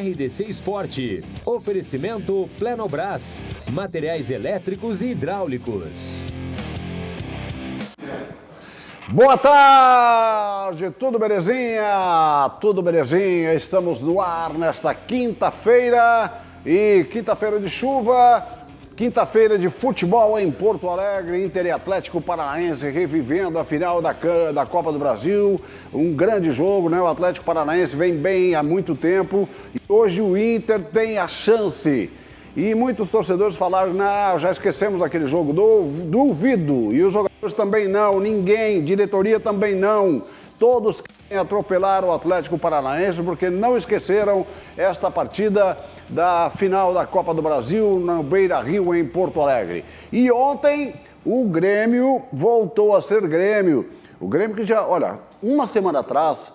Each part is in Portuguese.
RDC Esporte. Oferecimento Plenobras. Materiais elétricos e hidráulicos. Boa tarde, tudo belezinha? Tudo belezinha? Estamos no ar nesta quinta-feira e quinta-feira de chuva, quinta-feira de futebol em Porto Alegre, Inter e Atlético Paranaense revivendo a final da Copa do Brasil. Um grande jogo, né? O Atlético Paranaense vem bem há muito tempo e hoje o Inter tem a chance. E muitos torcedores falaram, não, já esquecemos aquele jogo, duvido. E os jogadores também não, ninguém, diretoria também não. Todos querem atropelar o Atlético Paranaense porque não esqueceram esta partida da final da Copa do Brasil no Beira-Rio, em Porto Alegre. E ontem o Grêmio voltou a ser Grêmio. O Grêmio que já, olha, uma semana atrás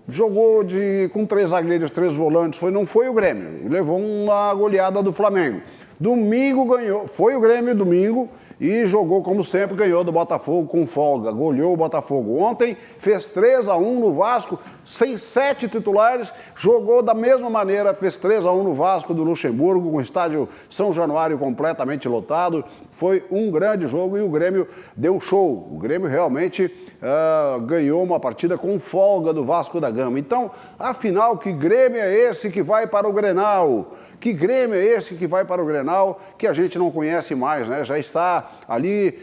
jogou com 3 zagueiros, 3 volantes, não foi o Grêmio, levou uma goleada do Flamengo. Domingo ganhou, foi o Grêmio domingo e jogou como sempre, ganhou do Botafogo com folga, goleou o Botafogo. Ontem fez 3-1 no Vasco, sem 7 titulares, jogou da mesma maneira, fez 3-1 no Vasco do Luxemburgo, com o estádio São Januário completamente lotado. Foi um grande jogo e o Grêmio deu show. O Grêmio realmente ganhou uma partida com folga do Vasco da Gama. Então, afinal, que Grêmio é esse que vai para o Grenal? Que Grêmio é esse que vai para o Grenal, que a gente não conhece mais, né? Já está ali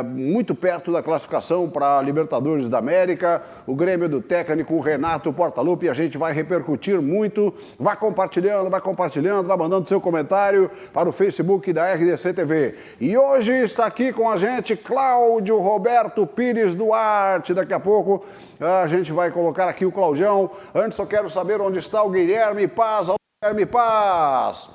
muito perto da classificação para a Libertadores da América. O Grêmio do técnico Renato Portaluppi, a gente vai repercutir muito. Vá compartilhando, vai mandando seu comentário para o Facebook da RDC TV. E hoje está aqui com a gente Cláudio Roberto Pires Duarte. Daqui a pouco a gente vai colocar aqui o Claudião. Antes eu quero saber onde está o Guilherme Paz. Guilherme Paz.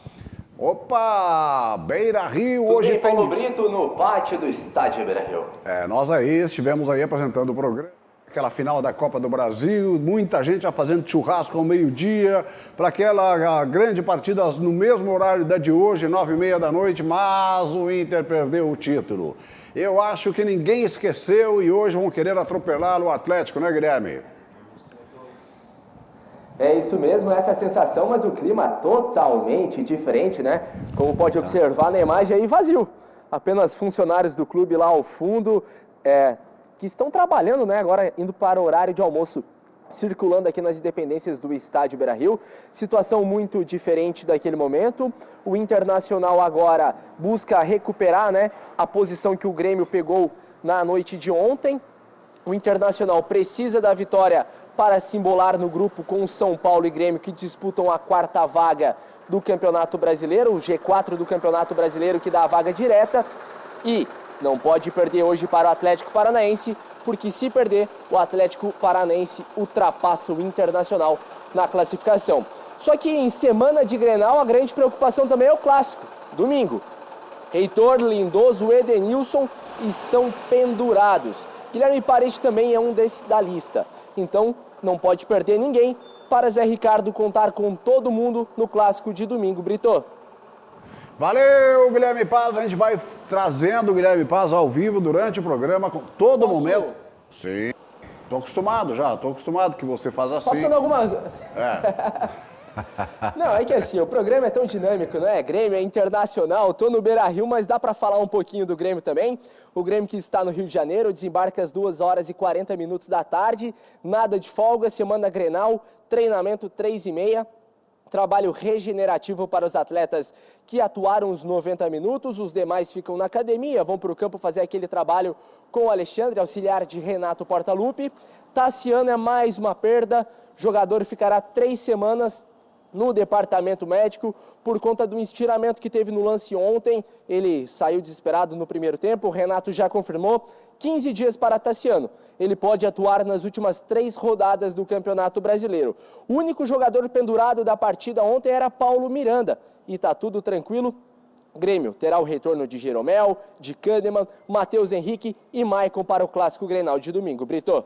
Opa, Beira-Rio hoje tem Paulo Brito no pátio do estádio Beira-Rio. Nós aí estivemos aí apresentando o programa, aquela final da Copa do Brasil, muita gente já fazendo churrasco ao meio-dia, para aquela grande partida no mesmo horário da de hoje, 9h30 da noite, mas o Inter perdeu o título. Eu acho que ninguém esqueceu e hoje vão querer atropelar o Atlético, né, Guilherme? É isso mesmo, essa é a sensação, mas o clima totalmente diferente, né? Como pode observar na imagem aí, vazio. Apenas funcionários do clube lá ao fundo, que estão trabalhando, né? Agora indo para o horário de almoço, circulando aqui nas dependências do estádio Beira-Rio. Situação muito diferente daquele momento. O Internacional agora busca recuperar, né, a posição que o Grêmio pegou na noite de ontem. O Internacional precisa da vitória para se embolar no grupo com o São Paulo e Grêmio, que disputam a 4ª vaga do Campeonato Brasileiro, o G4 do Campeonato Brasileiro, que dá a vaga direta. E não pode perder hoje para o Atlético Paranaense, porque se perder, o Atlético Paranaense ultrapassa o Internacional na classificação. Só que em semana de Grenal, a grande preocupação também é o clássico, domingo. Heitor, Lindoso, Edenilson estão pendurados. Guilherme Parede também é um da lista. Então, não pode perder ninguém para Zé Ricardo contar com todo mundo no clássico de domingo, Brito. Valeu, Guilherme Paz. A gente vai trazendo o Guilherme Paz ao vivo durante o programa, com todo momento. Sim. Tô acostumado que você faz assim. Passando alguma... Não, é que assim, o programa é tão dinâmico, né? Grêmio é internacional, tô no Beira-Rio, mas dá para falar um pouquinho do Grêmio também. O Grêmio que está no Rio de Janeiro, desembarca às 2h40 da tarde, nada de folga, semana Grenal, treinamento 3h30. Trabalho regenerativo para os atletas que atuaram os 90 minutos, os demais ficam na academia, vão para o campo fazer aquele trabalho com o Alexandre, auxiliar de Renato Portaluppi. Tassiano é mais uma perda, jogador ficará 3 semanas no departamento médico por conta do estiramento que teve no lance ontem. Ele saiu desesperado no primeiro tempo, o Renato já confirmou, 15 dias para Tassiano. Ele pode atuar nas últimas 3 rodadas do Campeonato Brasileiro. O único jogador pendurado da partida ontem era Paulo Miranda. E tá tudo tranquilo. Grêmio terá o retorno de Jeromel, de Kahneman, Matheus Henrique e Maicon para o Clássico Grenal de domingo. Brito.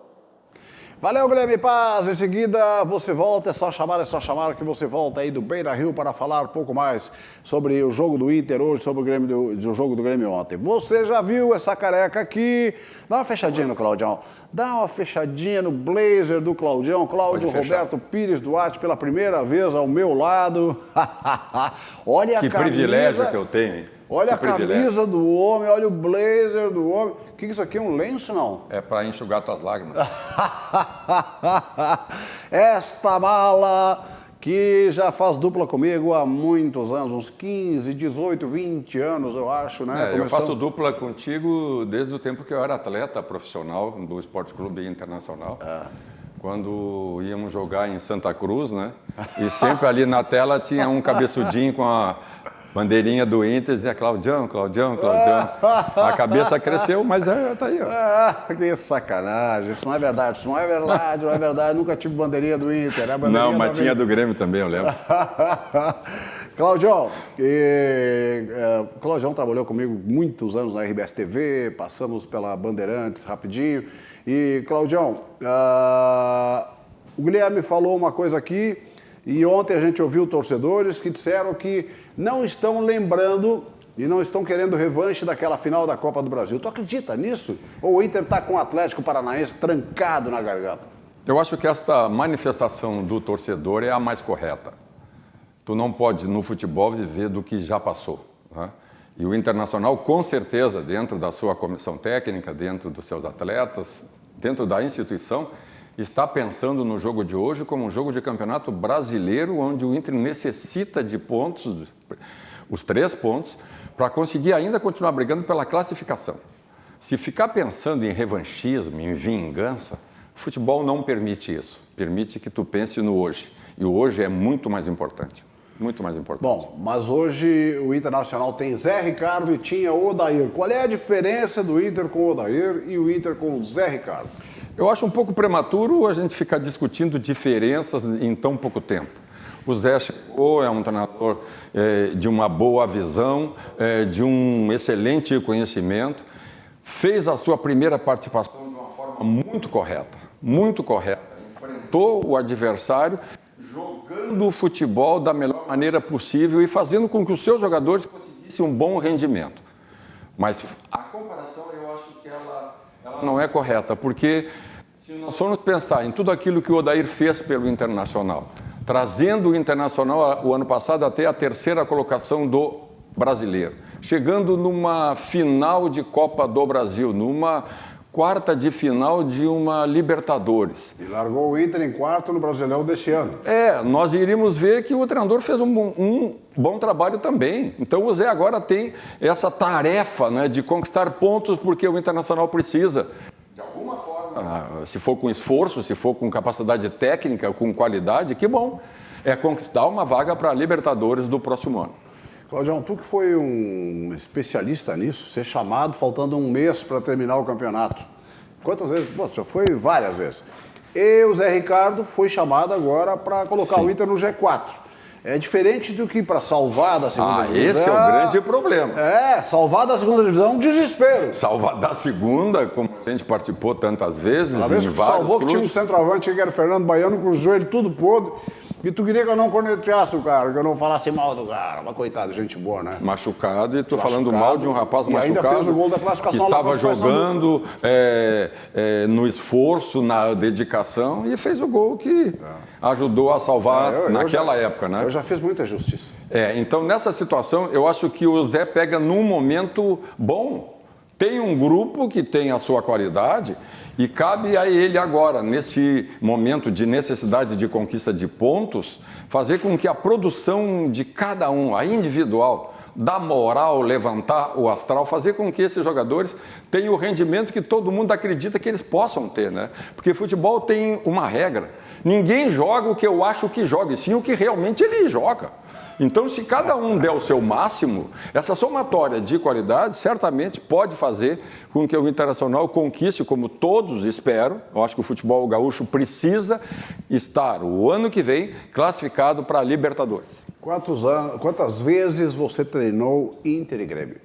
Valeu, Guilherme Paz. Em seguida, você volta. É só chamar que você volta aí do Beira-Rio para falar um pouco mais sobre o jogo do Inter hoje, sobre o jogo do Grêmio ontem. Você já viu essa careca aqui? Dá uma fechadinha no Claudião. Dá uma fechadinha no blazer do Claudião. Cláudio Roberto Pires Duarte, pela primeira vez ao meu lado. Olha que camisa, privilégio que eu tenho, hein? Olha a camisa do homem, olha o blazer do homem. O que isso aqui é, um lenço, não? É para enxugar tuas lágrimas. Esta mala que já faz dupla comigo há muitos anos, uns 15, 18, 20 anos, eu acho, né? Eu faço dupla contigo desde o tempo que eu era atleta profissional do Esporte Clube Internacional. Quando íamos jogar em Santa Cruz, né? E sempre ali na tela tinha um cabeçudinho com a bandeirinha do Inter, dizia Claudião, Claudião, Claudião. A cabeça cresceu, mas tá aí, ó. Que sacanagem, isso não é verdade, não é verdade. Nunca tive bandeirinha do Inter, né? Não, mas tinha do Grêmio também, eu lembro. Claudião, Claudião trabalhou comigo muitos anos na RBS TV, passamos pela Bandeirantes rapidinho. E, Claudião, o Guilherme falou uma coisa aqui, e ontem a gente ouviu torcedores que disseram que não estão lembrando e não estão querendo revanche daquela final da Copa do Brasil. Tu acredita nisso? Ou o Inter está com o Atlético Paranaense trancado na garganta? Eu acho que esta manifestação do torcedor é a mais correta. Tu não pode, no futebol, viver do que já passou, né? E o Internacional, com certeza, dentro da sua comissão técnica, dentro dos seus atletas, dentro da instituição, está pensando no jogo de hoje como um jogo de campeonato brasileiro, onde o Inter necessita de pontos, os 3 pontos, para conseguir ainda continuar brigando pela classificação. Se ficar pensando em revanchismo, em vingança, o futebol não permite isso. Permite que tu pense no hoje. E o hoje é muito mais importante. Muito mais importante. Bom, mas hoje o Internacional tem Zé Ricardo e tinha Odair. Qual é a diferença do Inter com o Odair e o Inter com o Zé Ricardo? Eu acho um pouco prematuro a gente ficar discutindo diferenças em tão pouco tempo. O Zé chegou, é um treinador de uma boa visão, de um excelente conhecimento, fez a sua primeira participação de uma forma muito correta, enfrentou o adversário jogando o futebol da melhor maneira possível e fazendo com que os seus jogadores conseguissem um bom rendimento. Mas a comparação eu acho que ela não é correta, porque se nós formos pensar em tudo aquilo que o Odair fez pelo Internacional, trazendo o Internacional o ano passado até a 3ª colocação do brasileiro, chegando numa final de Copa do Brasil, numa 1/4 de final de uma Libertadores. E largou o Inter em 4º no Brasileirão deste ano. Nós iríamos ver que o treinador fez um bom trabalho também. Então o Zé agora tem essa tarefa, né, de conquistar pontos, porque o Internacional precisa, de alguma forma, se for com esforço, se for com capacidade técnica, com qualidade, que bom, é conquistar uma vaga para a Libertadores do próximo ano. Claudião, tu que foi um especialista nisso, ser chamado faltando um mês para terminar o campeonato. Quantas vezes? Bom, já foi várias vezes. E o Zé Ricardo foi chamado agora para colocar o Inter no G4. É diferente do que para salvar da segunda divisão. Esse é o grande problema. Salvar da segunda divisão, desespero. Salvar da segunda, como a gente participou tantas vezes, Uma vez em que vários salvou clubes. que tinha um centroavante que era Fernando Baiano com o joelho tudo podre. E tu queria que eu não corneteasse o cara, que eu não falasse mal do cara. Mas coitado, gente boa, né? Machucado, e tô falando mal de um rapaz e ainda machucado fez o gol da classificação que estava lá contra o jogando no esforço, na dedicação, e fez o gol que ajudou a salvar naquela época, né? Eu já fiz muita justiça. Então, nessa situação, eu acho que o Zé pega num momento bom. Tem um grupo que tem a sua qualidade e cabe a ele agora, nesse momento de necessidade de conquista de pontos, fazer com que a produção de cada um, a individual, da moral, levantar o astral, fazer com que esses jogadores tenham o rendimento que todo mundo acredita que eles possam ter, né? Porque futebol tem uma regra. Ninguém joga o que eu acho que joga, e sim o que realmente ele joga. Então, se cada um der o seu máximo, essa somatória de qualidade certamente pode fazer com que o Internacional conquiste, como todos esperam. Eu acho que o futebol gaúcho precisa estar, o ano que vem, classificado para a Libertadores. Quantas vezes você treinou Inter e Grêmio?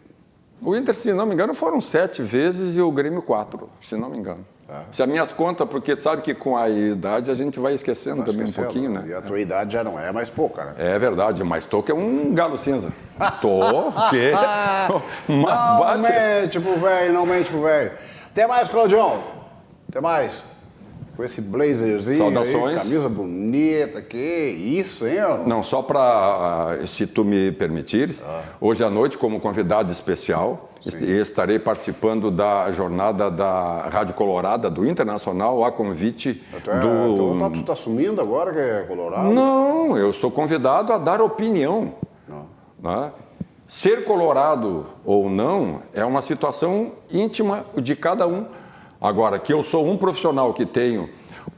O Inter, se não me engano, foram 7 vezes e o Grêmio 4, se não me engano. Se as minhas contas, porque sabe que com a idade a gente vai esquecendo também um pouquinho, né? E a tua idade já não é mais pouca, né? É verdade, mas tô que é um galo cinza. Tô, que? Não mente pro velho, não mente pro velho. Até mais, Claudião. Até mais. Com esse blazerzinho. Saudações. Aí, camisa bonita, que isso, hein? Ó? Não, só para, se tu me permitires, hoje à noite, como convidado especial, estarei participando da jornada da Rádio Colorada do Internacional, a convite do... Tu tá assumindo agora que é Colorado? Não, eu estou convidado a dar opinião. Né? Ser colorado ou não é uma situação íntima de cada um. Agora, que eu sou um profissional que tenho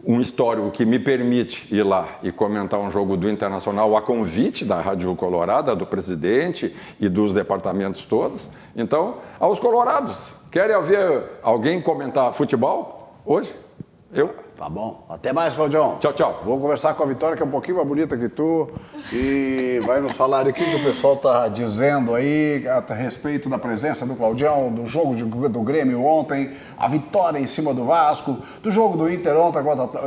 um histórico que me permite ir lá e comentar um jogo do Internacional a convite da Rádio Colorada, do presidente e dos departamentos todos. Então, aos colorados, querem ver alguém comentar futebol hoje? Eu? Tá bom. Até mais, Claudião. Tchau, tchau. Vou conversar com a Vitória, que é um pouquinho mais bonita que tu, e vai nos falar aqui que o pessoal tá dizendo aí a respeito da presença do Claudião, do jogo do Grêmio ontem, a vitória em cima do Vasco, do jogo do Inter ontem,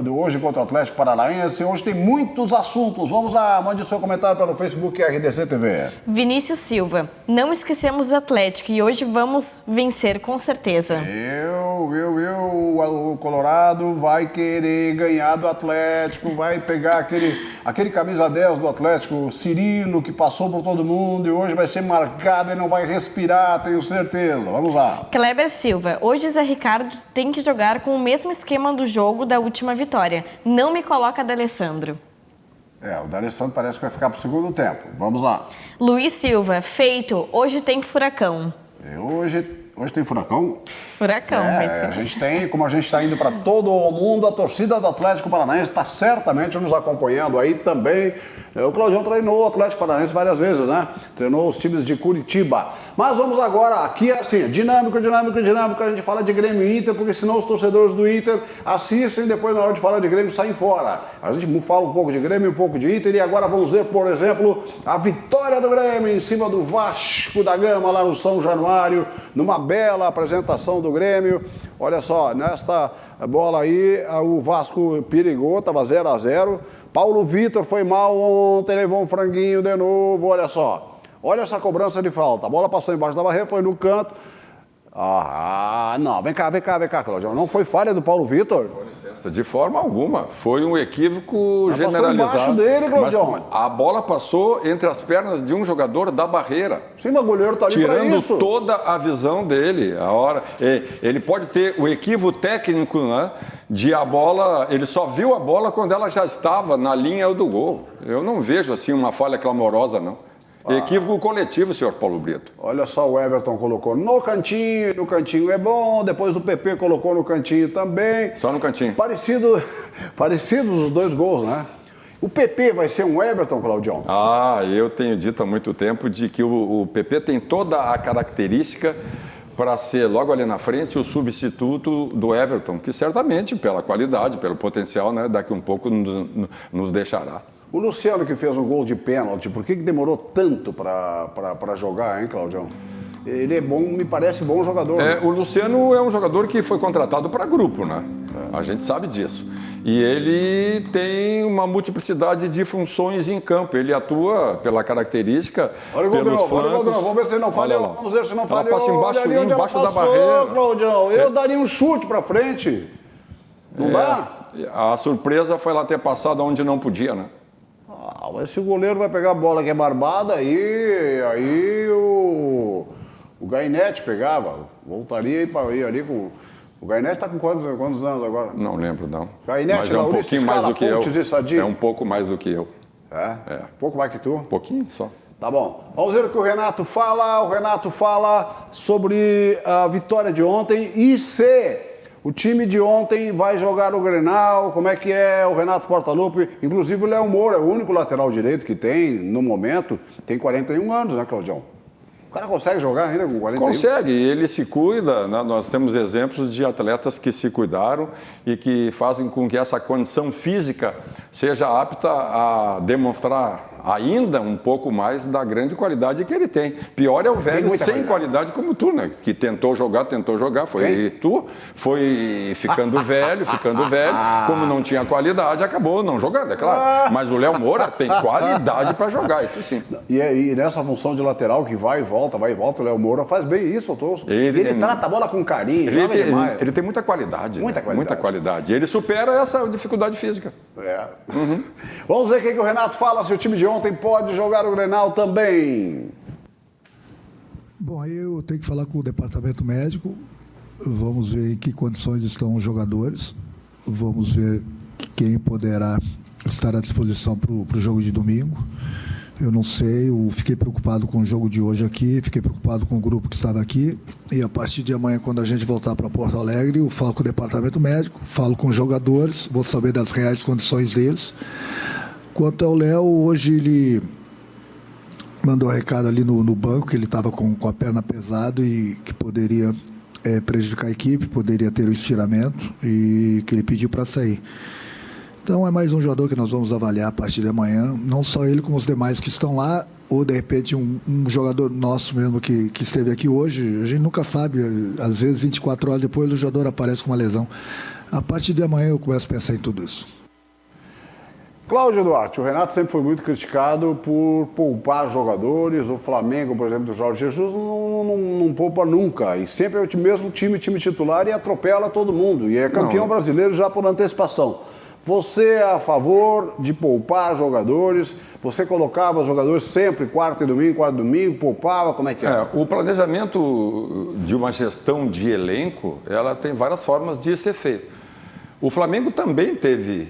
hoje contra o Atlético Paranaense. Hoje tem muitos assuntos. Vamos lá, mande o seu comentário pelo Facebook RDC TV. Vinícius Silva, não esquecemos o Atlético e hoje vamos vencer com certeza. O Colorado vai querer ganhar do Atlético, vai pegar aquele camisa 10 do Atlético, Cirilo, que passou por todo mundo e hoje vai ser marcado e não vai respirar, tenho certeza. Vamos lá. Kleber Silva, hoje Zé Ricardo tem que jogar com o mesmo esquema do jogo da última vitória. Não me coloca D'Alessandro. O D'Alessandro parece que vai ficar pro segundo tempo. Vamos lá. Luiz Silva, feito, hoje tem furacão. Hoje tem furacão? Furacão. Como a gente está indo para todo o mundo, a torcida do Atlético Paranaense está certamente nos acompanhando aí também. O Claudião treinou o Atlético Paranaense várias vezes, né? Treinou os times de Curitiba. Mas vamos agora, aqui é assim, dinâmico, a gente fala de Grêmio e Inter, porque senão os torcedores do Inter assistem e depois na hora de falar de Grêmio saem fora. A gente fala um pouco de Grêmio, um pouco de Inter e agora vamos ver, por exemplo, a vitória do Grêmio em cima do Vasco da Gama lá no São Januário, numa bela apresentação do Grêmio. Olha só, nesta bola aí, o Vasco perigou, estava 0-0. Paulo Vitor foi mal ontem, levou um franguinho de novo, olha só. Olha essa cobrança de falta. A bola passou embaixo da barreira, foi no canto. Não, vem cá, Claudio. Não foi falha do Paulo Vitor? Com licença, de forma alguma. Foi um equívoco generalizado. Passou embaixo dele, Claudio. A bola passou entre as pernas de um jogador da barreira. Sim, mas o goleiro tá ali para isso. Tirando toda a visão dele. Ele pode ter o equívoco técnico, né? De a bola, ele só viu a bola quando ela já estava na linha do gol. Eu não vejo assim uma falha clamorosa, não. Equívoco coletivo, senhor Paulo Brito. Olha só, o Everton colocou no cantinho é bom, depois o PP colocou no cantinho também. Só no cantinho. Parecidos os dois gols, né? O PP vai ser um Everton, Claudião? Eu tenho dito há muito tempo de que o PP tem toda a característica para ser logo ali na frente o substituto do Everton, que certamente pela qualidade, pelo potencial, né, daqui um pouco nos deixará. O Luciano que fez um gol de pênalti, por que demorou tanto para jogar, hein, Claudião? Ele é bom, me parece bom jogador. Né? O Luciano é um jogador que foi contratado para grupo, né? A gente sabe disso. E ele tem uma multiplicidade de funções em campo. Ele atua pela característica, pelos flancos. Vamos ver se não falhou. Vamos ver se não falhou. Ela passa embaixo da barreira. Claudião, eu daria um chute para frente. Não dá? A surpresa foi ela ter passado onde não podia, né? Mas se o goleiro vai pegar a bola que é barbada, aí o Gainete pegava. Voltaria e ir ali com... O Gainete está com quantos anos agora? Não lembro, não. Gainete, mas é um pouquinho mais do que eu. É um pouco mais do que eu. É? Um pouco mais que tu? Um pouquinho só. Tá bom. Vamos ver o que o Renato fala. O Renato fala sobre a vitória de ontem e se o time de ontem vai jogar o Grenal, como é que é o Renato Portaluppi. Inclusive o Léo Moura é o único lateral direito que tem, no momento, tem 41 anos, né, Claudião? O cara consegue jogar ainda com 41? Consegue, ele se cuida, né? Nós temos exemplos de atletas que se cuidaram e que fazem com que essa condição física seja apta a demonstrar ainda um pouco mais da grande qualidade que ele tem. Pior é o velho sem qualidade como tu, né? Que tentou jogar, foi ficando velho, como não tinha qualidade, acabou não jogando, é claro. Mas o Léo Moura tem qualidade para jogar, isso sim. E nessa função de lateral que vai e volta, o Léo Moura faz bem isso, Tosco. Ele trata a bola com carinho, joga demais. Ele tem muita qualidade. Muita qualidade. Ele supera essa dificuldade física. Vamos ver o que o Renato fala, se o time de ontem pode jogar o Grenal também. Bom, aí eu tenho que falar com o departamento médico, vamos ver em que condições estão os jogadores, vamos ver quem poderá estar à disposição para o jogo de domingo. Eu não sei, eu fiquei preocupado com o jogo de hoje aqui, fiquei preocupado com o grupo que estava aqui, e a partir de amanhã, quando a gente voltar para Porto Alegre, eu falo com o departamento médico, falo com os jogadores, vou saber das reais condições deles. Quanto ao Léo, hoje ele mandou um recado ali no banco, que ele estava com a perna pesada e que poderia prejudicar a equipe, poderia ter o estiramento e que ele pediu para sair. Então é mais um jogador que nós vamos avaliar a partir de amanhã, não só ele como os demais que estão lá, ou de repente um jogador nosso mesmo que esteve aqui hoje, a gente nunca sabe, às vezes 24 horas depois o jogador aparece com uma lesão. A partir de amanhã eu começo a pensar em tudo isso. Cláudio Duarte, o Renato sempre foi muito criticado por poupar jogadores. O Flamengo, por exemplo, do Jorge Jesus, não poupa nunca. E sempre é o mesmo time titular e atropela todo mundo. E é campeão brasileiro já por antecipação. Você é a favor de poupar jogadores? Você colocava os jogadores sempre quarta e domingo, poupava? Como é que é? O planejamento de uma gestão de elenco, ela tem várias formas de ser feito. O Flamengo também teve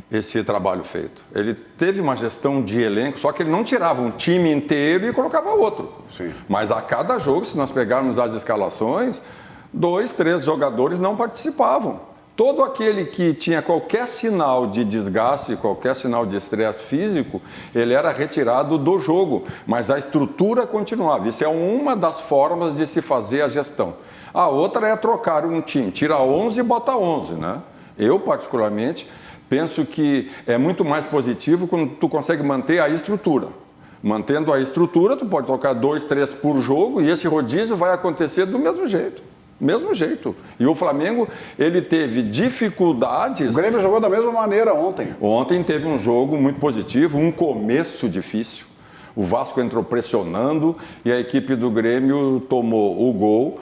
esse trabalho feito. Ele teve uma gestão de elenco, só que ele não tirava um time inteiro e colocava outro. Sim. Mas a cada jogo, se nós pegarmos as escalações, 2, 3 jogadores não participavam. Todo aquele que tinha qualquer sinal de desgaste, qualquer sinal de estresse físico, ele era retirado do jogo, mas a estrutura continuava. Isso é uma das formas de se fazer a gestão. A outra é trocar um time, tira 11 e bota 11, né? Eu, particularmente, penso que é muito mais positivo quando tu consegue manter a estrutura. Mantendo a estrutura, tu pode tocar 2, 3 por jogo e esse rodízio vai acontecer do mesmo jeito. Mesmo jeito. E o Flamengo, ele teve dificuldades... O Grêmio jogou da mesma maneira ontem. Ontem teve um jogo muito positivo, um começo difícil. O Vasco entrou pressionando e a equipe do Grêmio tomou o gol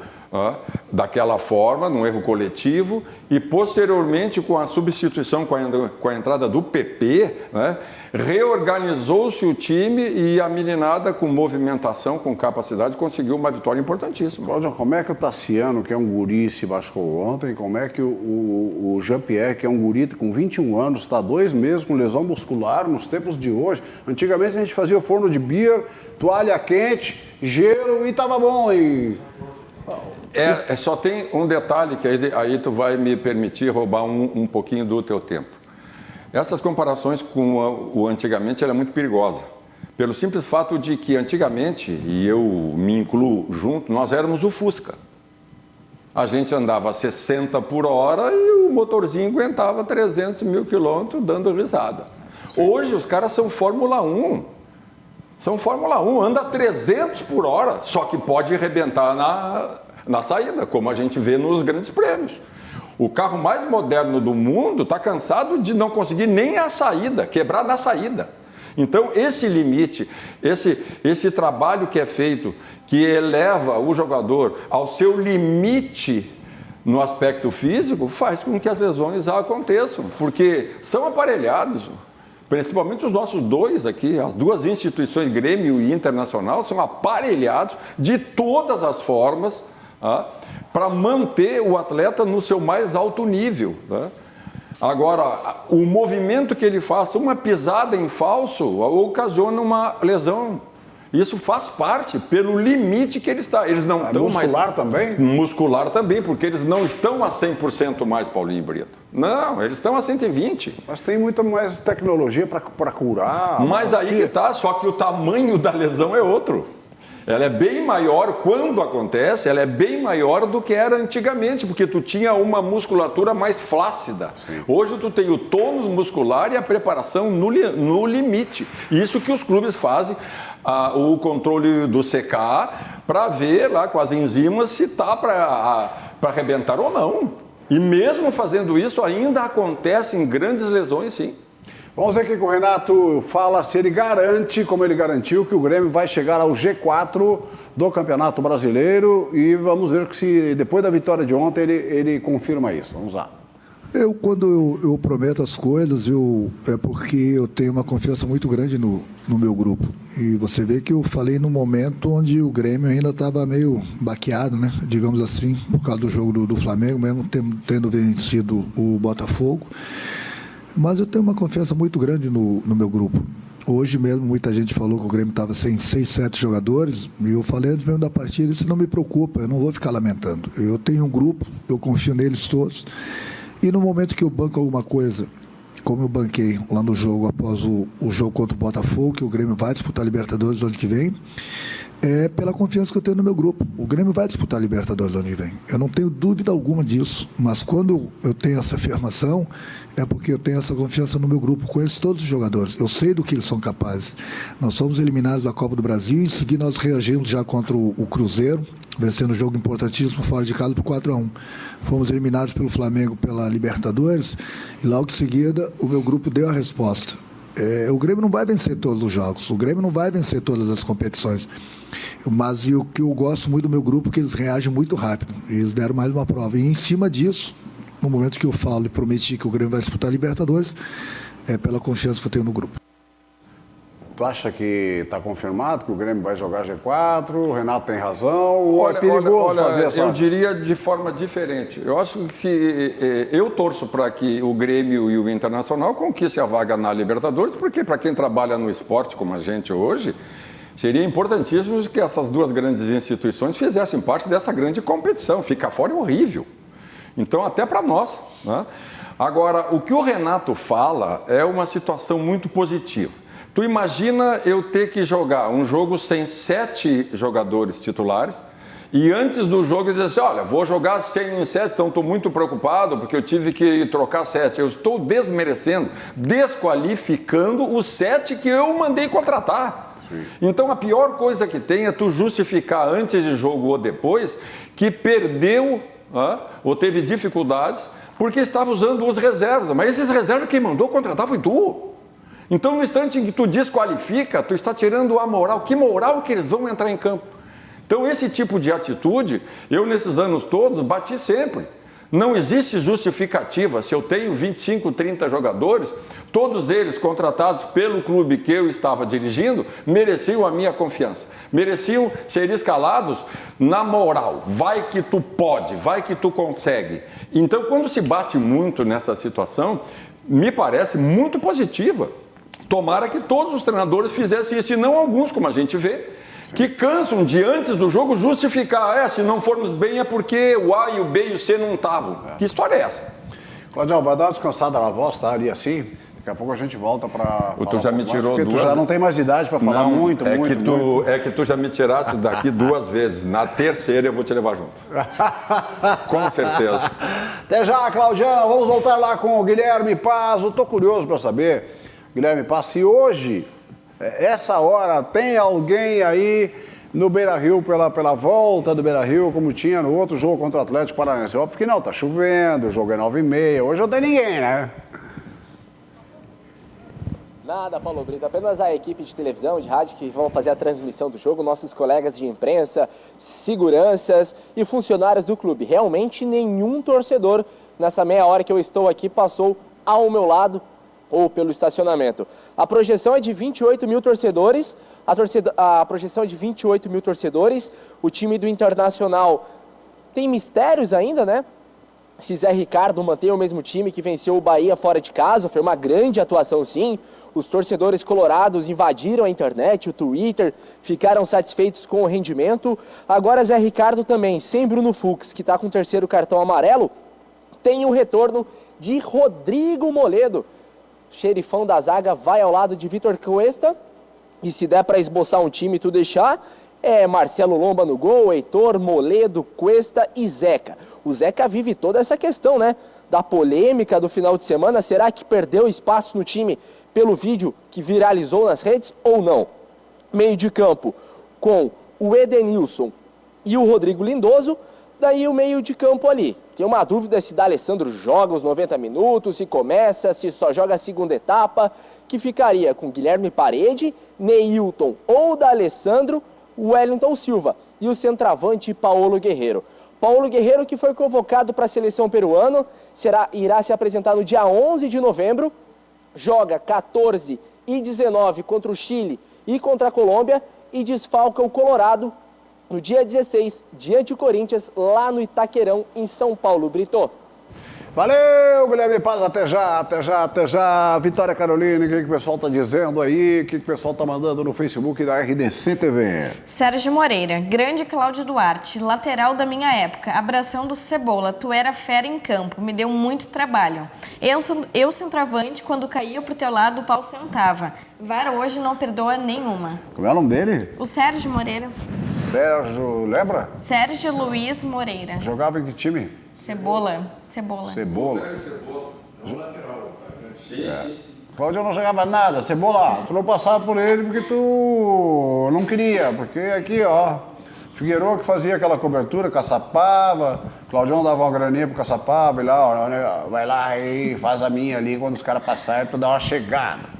daquela forma, num erro coletivo, e posteriormente com a substituição, com a entrada do PP, né, reorganizou-se o time e a meninada com movimentação, com capacidade, conseguiu uma vitória importantíssima. Cláudio, como é que o Tassiano, que é um guri, se machucou ontem? Como é que o Jean-Pierre, que é um guri com 21 anos, está 2 meses com lesão muscular nos tempos de hoje? Antigamente a gente fazia forno de beer, toalha quente, gelo e estava bom. Só tem um detalhe que aí tu vai me permitir roubar um pouquinho do teu tempo. Essas comparações com o antigamente, ela é muito perigosa. Pelo simples fato de que antigamente, e eu me incluo junto, nós éramos o Fusca. A gente andava a 60 por hora e o motorzinho aguentava 300 mil quilômetros dando risada. Hoje os caras são Fórmula 1. São Fórmula 1, anda a 300 por hora, só que pode arrebentar na saída, como a gente vê nos grandes prêmios. O carro mais moderno do mundo está cansado de não conseguir nem a saída, quebrar na saída. Então, esse limite, esse trabalho que é feito, que eleva o jogador ao seu limite no aspecto físico, faz com que as lesões aconteçam, porque são aparelhados. Principalmente os nossos dois aqui, as duas instituições, Grêmio e Internacional, são aparelhados de todas as formas para manter o atleta no seu mais alto nível. Agora, o movimento que ele faça, uma pisada em falso, ocasiona uma lesão. Isso faz parte, pelo limite que ele está. Eles não estão muscular também? Muscular também, porque eles não estão a 100% mais, Paulinho Brito. Não, eles estão a 120. Mas tem muita mais tecnologia para curar. Mas aí que está, só que o tamanho da lesão é outro. Ela é bem maior, quando acontece, ela é bem maior do que era antigamente, porque tu tinha uma musculatura mais flácida. Sim. Hoje tu tem o tônus muscular e a preparação no limite. Isso que os clubes fazem, o controle do CK, para ver lá com as enzimas se está para arrebentar ou não. E mesmo fazendo isso, ainda acontecem grandes lesões, sim. Vamos ver o que o Renato fala, se ele garante, como ele garantiu, que o Grêmio vai chegar ao G4 do Campeonato Brasileiro, e vamos ver se depois da vitória de ontem ele confirma isso. Vamos lá. Quando eu prometo as coisas, é porque eu tenho uma confiança muito grande no meu grupo. E você vê que eu falei no momento onde o Grêmio ainda estava meio baqueado, né? Digamos assim, por causa do jogo do Flamengo, mesmo tendo vencido o Botafogo. Mas eu tenho uma confiança muito grande no meu grupo. Hoje mesmo muita gente falou que o Grêmio estava sem 6, 7 jogadores, e eu falei antes mesmo da partida, isso não me preocupa, eu não vou ficar lamentando. Eu tenho um grupo, eu confio neles todos, e no momento que eu banco alguma coisa, como eu banquei lá no jogo após o jogo contra o Botafogo, que o Grêmio vai disputar a Libertadores no ano que vem, é pela confiança que eu tenho no meu grupo. O Grêmio vai disputar a Libertadores no ano que vem. Eu não tenho dúvida alguma disso, mas quando eu tenho essa afirmação, é porque eu tenho essa confiança no meu grupo, conheço todos os jogadores, eu sei do que eles são capazes. Nós somos eliminados da Copa do Brasil, em seguida nós reagimos já contra o Cruzeiro, vencendo um jogo importantíssimo fora de casa por 4-1. Fomos eliminados pelo Flamengo pela Libertadores, e logo em seguida o meu grupo deu a resposta. O Grêmio não vai vencer todos os jogos, o Grêmio não vai vencer todas as competições, mas o que eu gosto muito do meu grupo é que eles reagem muito rápido, e eles deram mais uma prova, e em cima disso, no momento que eu falo e prometi que o Grêmio vai disputar a Libertadores, é pela confiança que eu tenho no grupo. Tu acha que está confirmado que o Grêmio vai jogar G4, o Renato tem razão, ou é perigoso fazer essa... Eu diria de forma diferente. Eu acho que eu torço para que o Grêmio e o Internacional conquistem a vaga na Libertadores, porque para quem trabalha no esporte como a gente hoje, seria importantíssimo que essas duas grandes instituições fizessem parte dessa grande competição. Ficar fora é horrível. Então, até para nós, né? Agora, o que o Renato fala é uma situação muito positiva. Tu imagina eu ter que jogar um jogo sem 7 jogadores titulares e antes do jogo eu dizer assim, olha, vou jogar sem 7, então estou muito preocupado porque eu tive que trocar 7. Eu estou desmerecendo, desqualificando os 7 que eu mandei contratar. Sim. Então, a pior coisa que tem é tu justificar antes de jogo ou depois que perdeu... ou teve dificuldades, porque estava usando os reservas. Mas esses reservas quem mandou contratar foi tu. Então, no instante em que tu desqualifica, tu está tirando a moral. Que moral que eles vão entrar em campo? Então, esse tipo de atitude, eu nesses anos todos bati sempre. Não existe justificativa. Se eu tenho 25, 30 jogadores, todos eles contratados pelo clube que eu estava dirigindo, mereciam a minha confiança. Mereciam ser escalados na moral. Vai que tu pode, vai que tu consegue. Então, quando se bate muito nessa situação, me parece muito positiva. Tomara que todos os treinadores fizessem isso, e não alguns, como a gente vê, que cansam de antes do jogo justificar, se não formos bem é porque o A e o B e o C não estavam. Que história é essa? Claudião, vai dar uma descansada na voz, tá? Ali assim. Daqui a pouco a gente volta para... Tu já me tirou duas... Tu já não tem mais idade para falar muito. É que tu já me tirasse daqui 2 vezes. Na terceira eu vou te levar junto. Com certeza. Até já, Claudião. Vamos voltar lá com o Guilherme Paz. Eu tô curioso para saber, Guilherme Paz, se hoje, essa hora, tem alguém aí no Beira-Rio pela volta do Beira-Rio, como tinha no outro jogo contra o Atlético Paranaense. Óbvio que não, tá chovendo, o jogo é 9h30. Hoje não tem ninguém, né? Nada, Paulo Brito, apenas a equipe de televisão, de rádio que vão fazer a transmissão do jogo, nossos colegas de imprensa, seguranças e funcionários do clube. Realmente nenhum torcedor nessa meia hora que eu estou aqui passou ao meu lado ou pelo estacionamento. A projeção é de 28 mil torcedores, a projeção é de 28 mil torcedores, o time do Internacional tem mistérios ainda, né? Se Zé Ricardo mantém o mesmo time que venceu o Bahia fora de casa, foi uma grande atuação sim. Os torcedores colorados invadiram a internet, o Twitter, ficaram satisfeitos com o rendimento. Agora Zé Ricardo também, sem Bruno Fux, que está com o 3º cartão amarelo, tem o retorno de Rodrigo Moledo. O xerifão da zaga vai ao lado de Vitor Cuesta, e se der para esboçar um time e tu deixar, É Marcelo Lomba no gol, Heitor, Moledo, Cuesta e Zeca. O Zeca vive toda essa questão, né? Da polêmica do final de semana. Será que perdeu espaço no time pelo vídeo que viralizou nas redes ou não? Meio de campo com o Edenilson e o Rodrigo Lindoso. Daí o meio de campo ali. Tem uma dúvida se D'Alessandro joga os 90 minutos, se começa, se só joga a segunda etapa, que ficaria com Guilherme Parede, Neilton ou D'Alessandro, Wellington Silva e o centroavante Paulo Guerreiro. Paulo Guerreiro, que foi convocado para a seleção peruana, irá se apresentar no dia 11 de novembro, joga 14 e 19 contra o Chile e contra a Colômbia e desfalca o Colorado no dia 16, diante do Corinthians, lá no Itaquerão, em São Paulo. Brito. Valeu, Guilherme Paz, até já, até já, até já. Vitória Caroline, o que o pessoal está dizendo aí? O que o pessoal está mandando no Facebook da RDC TV? Sérgio Moreira, grande Cláudio Duarte, lateral da minha época, abração do Cebola, tu era fera em campo, me deu muito trabalho. Eu centroavante, quando caía pro teu lado, o pau sentava. VAR hoje não perdoa nenhuma. Como é o nome dele? O Sérgio Moreira. Sérgio, lembra? Sérgio Luiz Moreira. Jogava em que time? Cebola. Cebola. Cláudio não jogava nada. Cebola, tu não passava por ele porque tu não queria. Porque aqui, ó, Figueiredo que fazia aquela cobertura, Caçapava. Claudião dava uma graninha pro Caçapava e lá, ó, vai lá e faz a minha ali. Quando os caras passarem, tu dá uma chegada.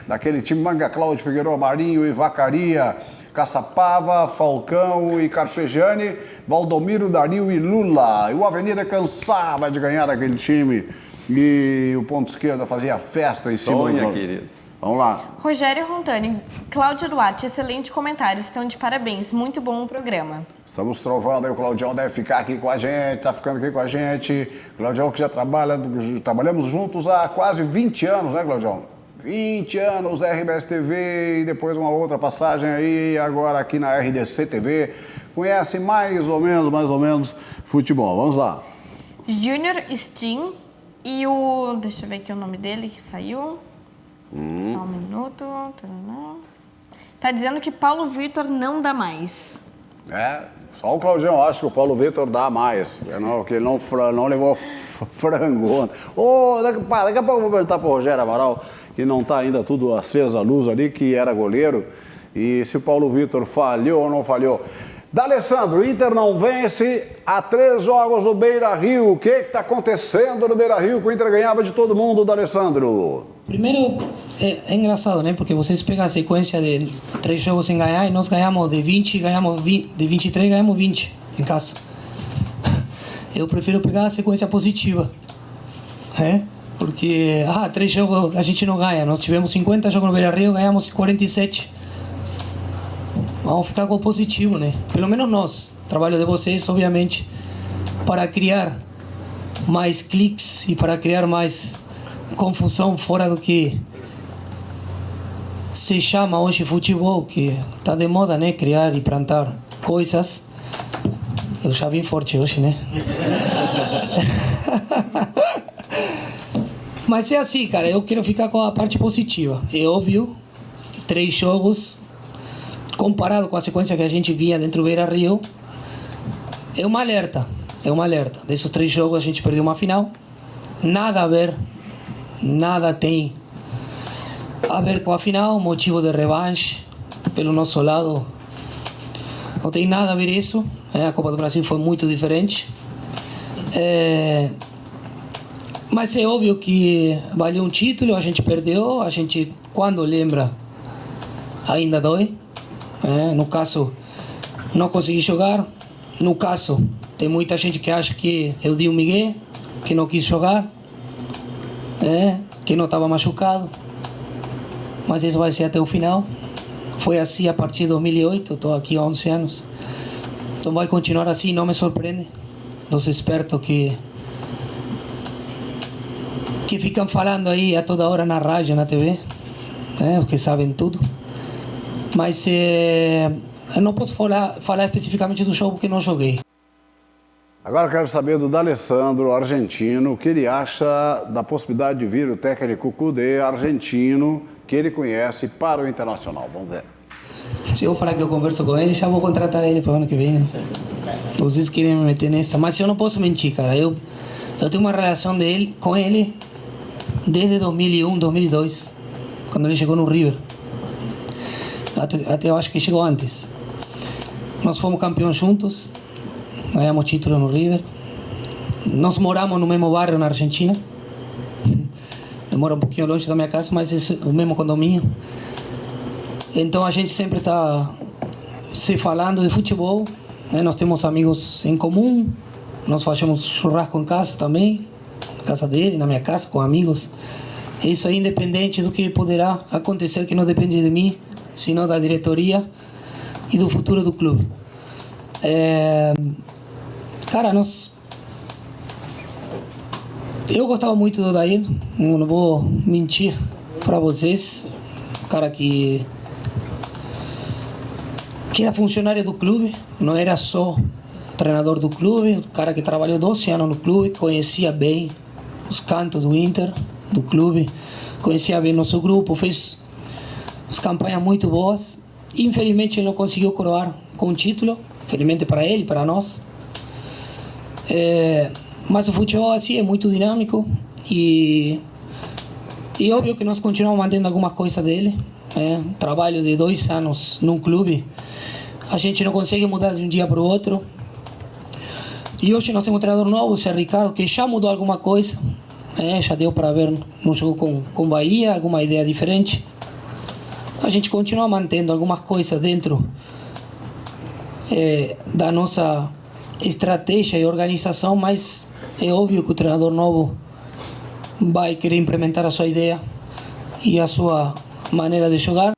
Daquele time Manga Cláudio, Figueiredo, Marinho e Vacaria. Caçapava, Falcão e Carpegiani, Valdomiro, Dario e Lula. E o Avenida cansava de ganhar daquele time. E o ponto esquerda fazia festa em cima do... querido. Vamos lá. Rogério Rontani, Cláudio Duarte, excelente comentário, estão de parabéns, muito bom o programa. Estamos trovando aí, o Claudião deve ficar aqui com a gente, tá ficando aqui com a gente. Claudião que já trabalhamos juntos há quase 20 anos, né, Claudião? 20 anos, RBS TV e depois uma outra passagem aí, agora aqui na RDC TV. Conhece mais ou menos futebol. Vamos lá. Junior Steen e o... Deixa eu ver aqui o nome dele que saiu. Só um minuto. Tá dizendo que Paulo Vitor não dá mais. É, só o Claudião acha que o Paulo Vitor dá mais. Que ele não levou frangona. Daqui a pouco eu vou perguntar pro Rogério Amaral, que não está ainda tudo acesa a luz ali, que era goleiro, e se o Paulo Vitor falhou ou não falhou. D'Alessandro, o Inter não vence há 3 jogos no Beira-Rio. O que está acontecendo no Beira-Rio que o Inter ganhava de todo mundo, D'Alessandro? Primeiro, é engraçado, né? Porque vocês pegam a sequência de 3 jogos sem ganhar e nós ganhamos de 20, de 23 ganhamos 20 em casa. Eu prefiro pegar a sequência positiva, né? Porque, 3 jogos a gente não ganha. Nós tivemos 50 jogos no Beira-Rio, ganhamos 47. Vamos ficar com o positivo, né? Pelo menos nós. O trabalho de vocês, obviamente, para criar mais cliques e para criar mais confusão fora do que se chama hoje futebol, que está de moda, né? Criar e plantar coisas. Eu já vim forte hoje, né? Mas é assim, cara, eu quero ficar com a parte positiva. É óbvio que 3 jogos, comparado com a sequência que a gente via dentro do Beira-Rio, é um alerta. Desses 3 jogos a gente perdeu uma final. Nada a ver, nada tem a ver com a final, motivo de revanche pelo nosso lado. Não tem nada a ver isso. A Copa do Brasil foi muito diferente. Mas é óbvio que valeu um título, a gente perdeu, a gente, quando lembra, ainda dói. No caso, não consegui jogar. No caso, tem muita gente que acha que eu dei um migué, que não quis jogar, que não estava machucado. Mas isso vai ser até o final. Foi assim a partir de 2008, estou aqui há 11 anos. Então vai continuar assim, não me surpreende. Dos espertos que ficam falando aí a toda hora na rádio, na TV, os que sabem tudo. Mas eu não posso falar especificamente do jogo porque não joguei. Agora eu quero saber do D'Alessandro, argentino, o que ele acha da possibilidade de vir o técnico Kudê, argentino, que ele conhece, para o Internacional. Vamos ver. Se eu falar que eu converso com ele, já vou contratar ele para o ano que vem. Né? Vocês querem me meter nessa, mas eu não posso mentir, cara. Eu tenho uma relação com ele desde 2001, 2002, quando ele chegou no River. Até eu acho que chegou antes. Nós fomos campeões juntos, ganhamos título no River. Nós moramos no mesmo bairro na Argentina. Eu moro um pouquinho longe da minha casa, mas é o mesmo condomínio. Então a gente sempre está se falando de futebol, né? Nós temos amigos em comum, nós fazemos churrasco em casa também, na casa dele, na minha casa, com amigos. Isso é independente do que poderá acontecer, que não depende de mim, sino da diretoria e do futuro do clube. Cara, eu gostava muito do Odair, não vou mentir para vocês, cara que era funcionário do clube, não era só treinador do clube, cara que trabalhou 12 anos no clube, conhecia bem os cantos do Inter, do clube, conhecia bem nosso grupo, fez as campanhas muito boas. Infelizmente ele não conseguiu coroar com o título, infelizmente para ele, para nós. Mas o futebol assim é muito dinâmico e óbvio que nós continuamos mantendo algumas coisas dele. Trabalho de 2 anos num clube, a gente não consegue mudar de um dia para o outro. E hoje nós temos um treinador novo, o Zé Ricardo, que já mudou alguma coisa. Já deu para ver no jogo com Bahia, alguma ideia diferente. A gente continua mantendo algumas coisas dentro da nossa estratégia e organização, mas é óbvio que o treinador novo vai querer implementar a sua ideia e a sua maneira de jogar.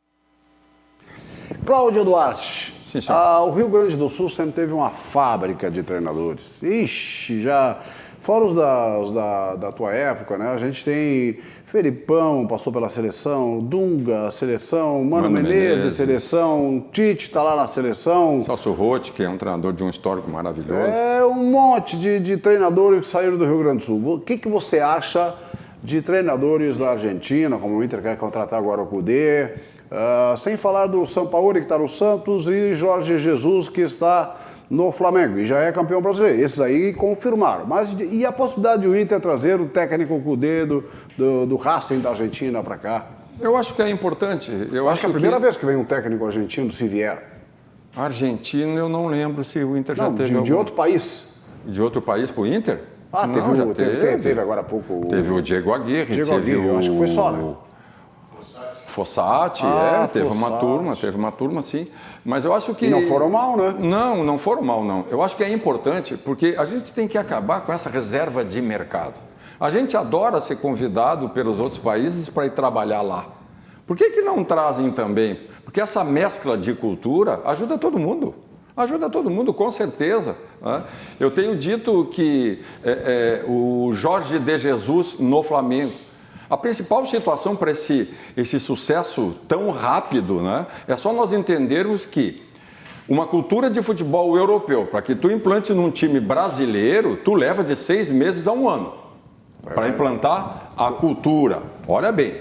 Cláudio Duarte, Sim, o Rio Grande do Sul sempre teve uma fábrica de treinadores. Ixi, já fora os da tua época, né? A gente tem Felipão, passou pela seleção, Dunga, seleção, Mano Menezes, seleção, Tite está lá na seleção. Celso Roth, que é um treinador de um histórico maravilhoso. Um monte de treinadores que saíram do Rio Grande do Sul. O que você acha de treinadores da Argentina, como o Inter quer contratar agora o Cudê, sem falar do Sampaoli, que está no Santos, e Jorge Jesus, que está no Flamengo, e já é campeão brasileiro. Esses aí confirmaram. Mas e a possibilidade de o Inter trazer o técnico Cudê do Racing da Argentina para cá? Eu acho que é importante. Eu acho que é a primeira vez que vem um técnico argentino, se vier. Argentino, eu não lembro se o Inter já teve de outro país. De outro país para o Inter? Não, teve agora há pouco. Teve o Diego Aguirre. Eu acho que foi só, né? Fossati, teve uma turma, sim. Mas eu acho que... E não foram mal, né? Não foram mal, não. Eu acho que é importante, porque a gente tem que acabar com essa reserva de mercado. A gente adora ser convidado pelos outros países para ir trabalhar lá. Por que não trazem também? Porque essa mescla de cultura ajuda todo mundo. Ajuda todo mundo, com certeza. Eu tenho dito que o Jorge de Jesus no Flamengo, a principal situação para esse sucesso tão rápido, né, é só nós entendermos que uma cultura de futebol europeu, para que tu implante num time brasileiro, tu leva de 6 meses a 1 ano para implantar a cultura. Olha bem,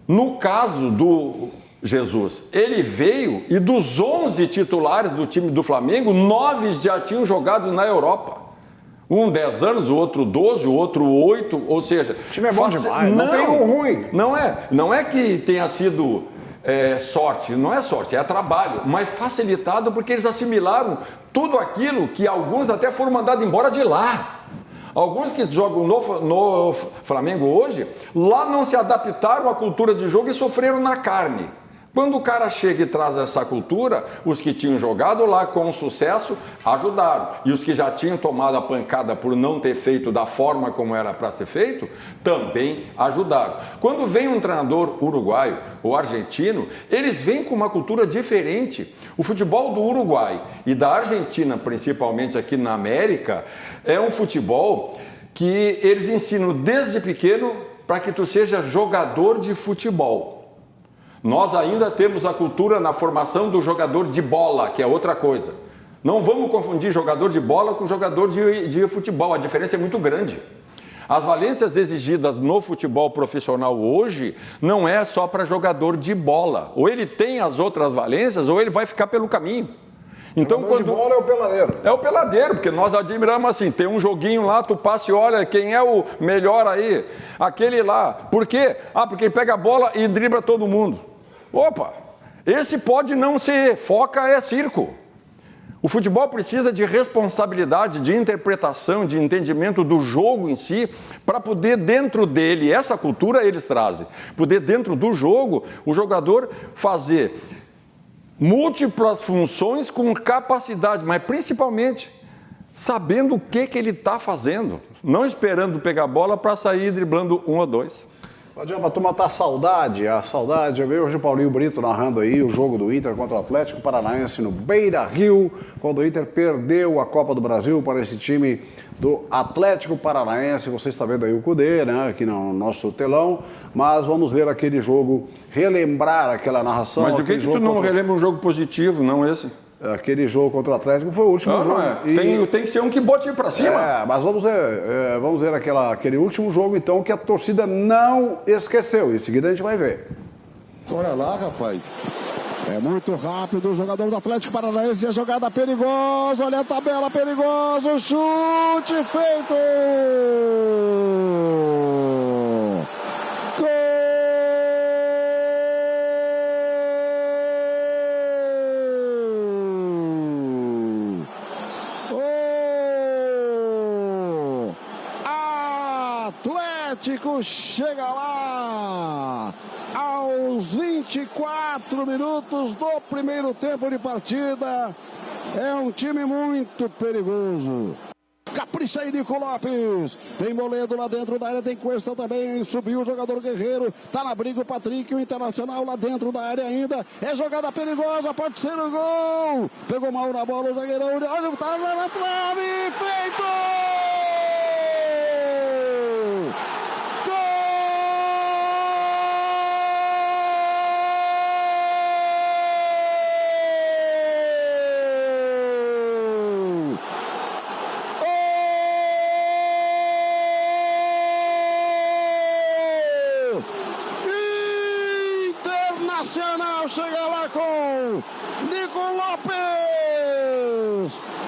no caso do Jesus, ele veio e dos 11 titulares do time do Flamengo, 9 já tinham jogado na Europa. Um 10 anos, o outro 12, o outro 8, ou seja... O time é bom demais, não tem um ruim. Não é que tenha sido sorte, não é sorte, é trabalho, mas facilitado porque eles assimilaram tudo aquilo que alguns até foram mandados embora de lá. Alguns que jogam no Flamengo hoje, lá não se adaptaram à cultura de jogo e sofreram na carne. Quando o cara chega e traz essa cultura, os que tinham jogado lá com sucesso ajudaram. E os que já tinham tomado a pancada por não ter feito da forma como era para ser feito, também ajudaram. Quando vem um treinador uruguaio ou argentino, eles vêm com uma cultura diferente. O futebol do Uruguai e da Argentina, principalmente aqui na América, é um futebol que eles ensinam desde pequeno para que tu seja jogador de futebol. Nós ainda temos a cultura na formação do jogador de bola, que é outra coisa. Não vamos confundir jogador de bola com jogador de futebol, a diferença é muito grande. As valências exigidas no futebol profissional hoje não é só para jogador de bola. Ou ele tem as outras valências ou ele vai ficar pelo caminho. Então, quando... de bola é o peladeiro. É o peladeiro, porque nós admiramos assim, tem um joguinho lá, tu passa e olha quem é o melhor aí, aquele lá. Por quê? Porque ele pega a bola e dribla todo mundo. Opa, esse pode não ser, foca é circo. O futebol precisa de responsabilidade, de interpretação, de entendimento do jogo em si, para poder dentro dele, essa cultura eles trazem, poder dentro do jogo, o jogador fazer múltiplas funções com capacidade, mas principalmente sabendo o que ele está fazendo, não esperando pegar a bola para sair driblando um ou dois. Não adianta, a turma tá a saudade. Eu vi hoje o Paulinho Brito narrando aí o jogo do Inter contra o Atlético Paranaense no Beira-Rio, quando o Inter perdeu a Copa do Brasil para esse time do Atlético Paranaense. Você está vendo aí o Cudê, né, aqui no nosso telão, mas vamos ver aquele jogo, relembrar aquela narração. Mas o que tu não relembra um jogo positivo, não esse? Aquele jogo contra o Atlético foi o último jogo. Não é. Tem que ser um que bote para cima. Mas vamos ver aquele último jogo, então, que a torcida não esqueceu. Em seguida a gente vai ver. Olha lá, rapaz. É muito rápido o jogador do Atlético Paranaense. A jogada perigosa. Olha a tabela perigosa. O chute feito. Gol! Atlético chega lá aos 24 minutos do primeiro tempo de partida. É um time muito perigoso. Capricha aí, Nico Lopes. Tem Moledo lá dentro da área, tem Cuesta também. Subiu o jogador Guerreiro. Tá na briga o Patrick, o Internacional lá dentro da área ainda. É jogada perigosa, pode ser o gol. Pegou mal na bola o zagueirão. Olha, tá lá na trave. Feito! Internacional chega lá com Nico Lopes.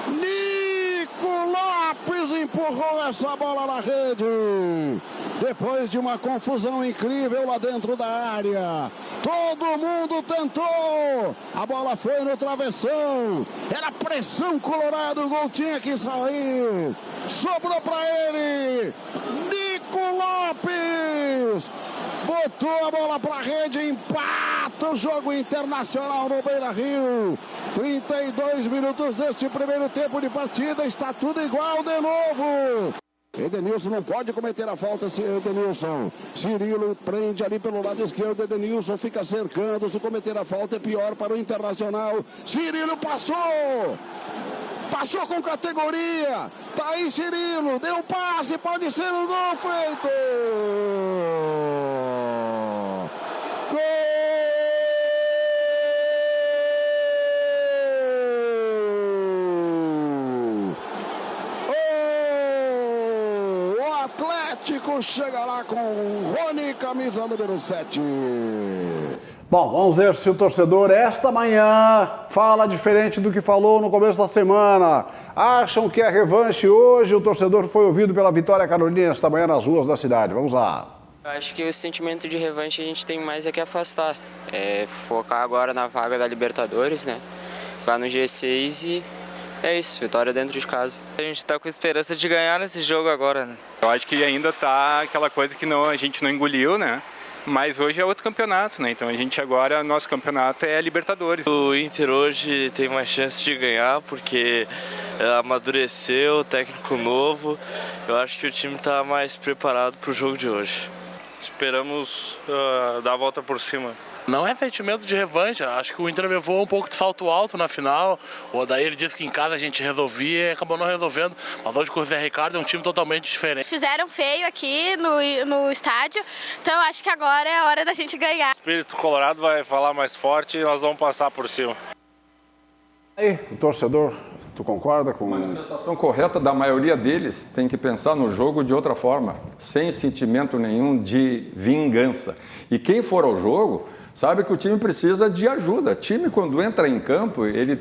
Nico Lopes empurrou essa bola na rede. Depois de uma confusão incrível lá dentro da área. Todo mundo tentou. A bola foi no travessão. Era pressão colorado. O gol tinha que sair. Sobrou para ele. Nico Lopes. Botou a bola para a rede, empata o jogo Internacional no Beira-Rio. 32 minutos deste primeiro tempo de partida, está tudo igual de novo. Edenilson não pode cometer a falta, Edenilson. Cirilo prende ali pelo lado esquerdo, Edenilson fica cercando, se cometer a falta é pior para o Internacional. Cirilo passou! Passou com categoria. Tá aí Cirilo. Deu passe. Pode ser um gol feito. Gol! O Atlético chega lá com Rony, camisa número 7. Bom, vamos ver se o torcedor esta manhã fala diferente do que falou no começo da semana. Acham que é revanche hoje? O torcedor foi ouvido pela Vitória Carolina esta manhã nas ruas da cidade. Vamos lá. Eu acho que o sentimento de revanche a gente tem mais é que afastar. É focar agora na vaga da Libertadores, né? Ficar no G6 e é isso, vitória dentro de casa. A gente tá com esperança de ganhar nesse jogo agora, né? Eu acho que ainda tá aquela coisa que a gente não engoliu, né? Mas hoje é outro campeonato, né? Então a gente agora, nosso campeonato é a Libertadores. O Inter hoje tem mais chance de ganhar porque amadureceu, técnico novo. Eu acho que o time está mais preparado para o jogo de hoje. Esperamos dar a volta por cima. Não é sentimento de revanche, acho que o Inter levou um pouco de salto alto na final. O Odair disse que em casa a gente resolvia e acabou não resolvendo. Mas hoje com o Zé Ricardo é um time totalmente diferente. Fizeram feio aqui no estádio, então acho que agora é a hora da gente ganhar. O espírito colorado vai falar mais forte e nós vamos passar por cima. Aí, o torcedor Tu concorda com... A manifestação correta da maioria deles tem que pensar no jogo de outra forma, sem sentimento nenhum de vingança. E quem for ao jogo sabe que o time precisa de ajuda. O time, quando entra em campo, ele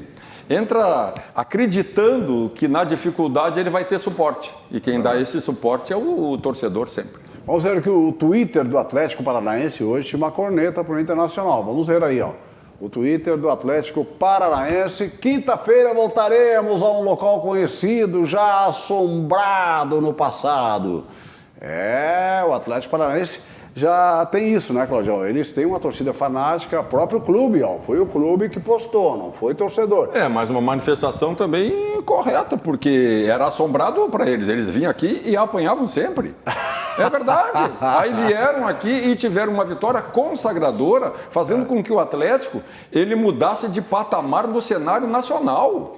entra acreditando que na dificuldade ele vai ter suporte. E quem dá esse suporte é o torcedor sempre. Vamos ver que o Twitter do Atlético Paranaense hoje tinha uma corneta para o Internacional. Vamos ver aí, ó. O Twitter do Atlético Paranaense. Quinta-feira voltaremos a um local conhecido, já assombrado no passado. O Atlético Paranaense já tem isso, né, Claudião? Eles têm uma torcida fanática, o próprio clube, ó. Foi o clube que postou, não foi torcedor. Mas uma manifestação também correta, porque era assombrado para eles. Eles vinham aqui e apanhavam sempre. É verdade. Aí vieram aqui e tiveram uma vitória consagradora, fazendo com que o Atlético ele mudasse de patamar no cenário nacional.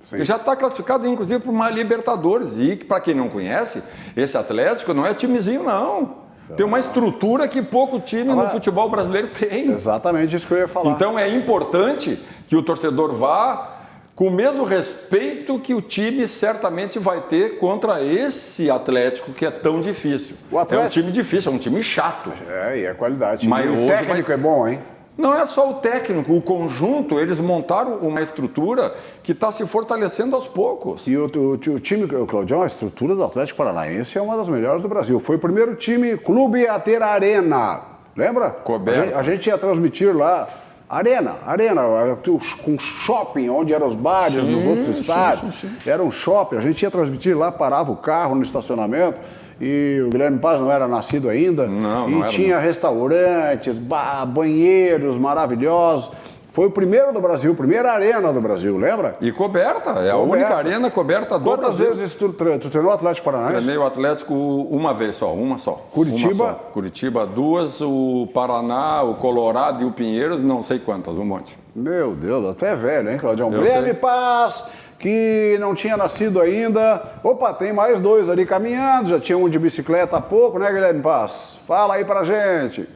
Sim. Já está classificado, inclusive, para uma Libertadores. E, para quem não conhece, esse Atlético não é timezinho, não. Tem uma estrutura que pouco time no futebol brasileiro tem. Exatamente isso que eu ia falar. Então é importante que o torcedor vá com o mesmo respeito que o time certamente vai ter contra esse Atlético que é tão difícil. O Atlético... É um time difícil, é um time chato. E é qualidade. Mas o técnico é bom, hein? Não é só o técnico, o conjunto, eles montaram uma estrutura que está se fortalecendo aos poucos. E o time, Claudião, a estrutura do Atlético Paranaense é uma das melhores do Brasil. Foi o primeiro clube a ter arena. Lembra? Coberto. A gente ia transmitir lá. Arena, com shopping, onde eram os bares dos outros estádios. Sim. Era um shopping, a gente ia transmitir lá, parava o carro no estacionamento. E o Guilherme Paz não era nascido ainda. Não era, tinha restaurantes, banheiros maravilhosos. Foi o primeiro do Brasil, primeira arena do Brasil, lembra? E coberta, a única arena coberta do Brasil. Quantas vezes tu treinou o Atlético Paranaense? Treinei o Atlético uma vez só, uma só. Curitiba? Uma só. Curitiba, duas, o Paraná, o Colorado e o Pinheiros, não sei quantas, um monte. Meu Deus, tu é velho, hein, Claudião? Guilherme Paz, que não tinha nascido ainda. Opa, tem mais dois ali caminhando, já tinha um de bicicleta há pouco, né, Guilherme Paz? Fala aí pra gente.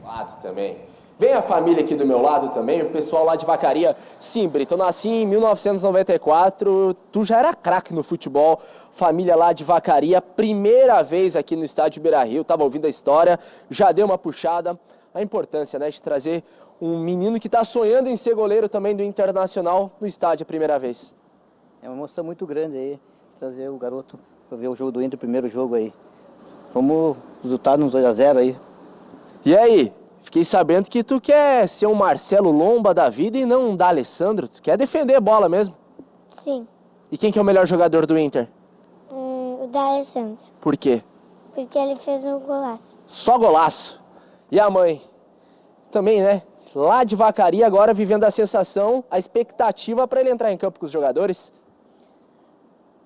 Lado também. Vem a família aqui do meu lado também, o pessoal lá de Vacaria. Sim, Brito, eu nasci em 1994, tu já era craque no futebol. Família lá de Vacaria, primeira vez aqui no estádio Beira-Rio, tava ouvindo a história, já deu uma puxada. A importância, né, de trazer um menino que tá sonhando em ser goleiro também do Internacional no estádio a primeira vez. É uma emoção muito grande aí, trazer o garoto para ver o jogo do Inter, o primeiro jogo aí. Vamos resultado nos 2-0 aí. E aí? Fiquei sabendo que tu quer ser um Marcelo Lomba da vida e não um D'Alessandro. Tu quer defender a bola mesmo? Sim. E quem que é o melhor jogador do Inter? O D'Alessandro. Por quê? Porque ele fez um golaço. Só golaço. E a mãe? Também, né? Lá de Vacaria, agora vivendo a sensação, a expectativa para ele entrar em campo com os jogadores.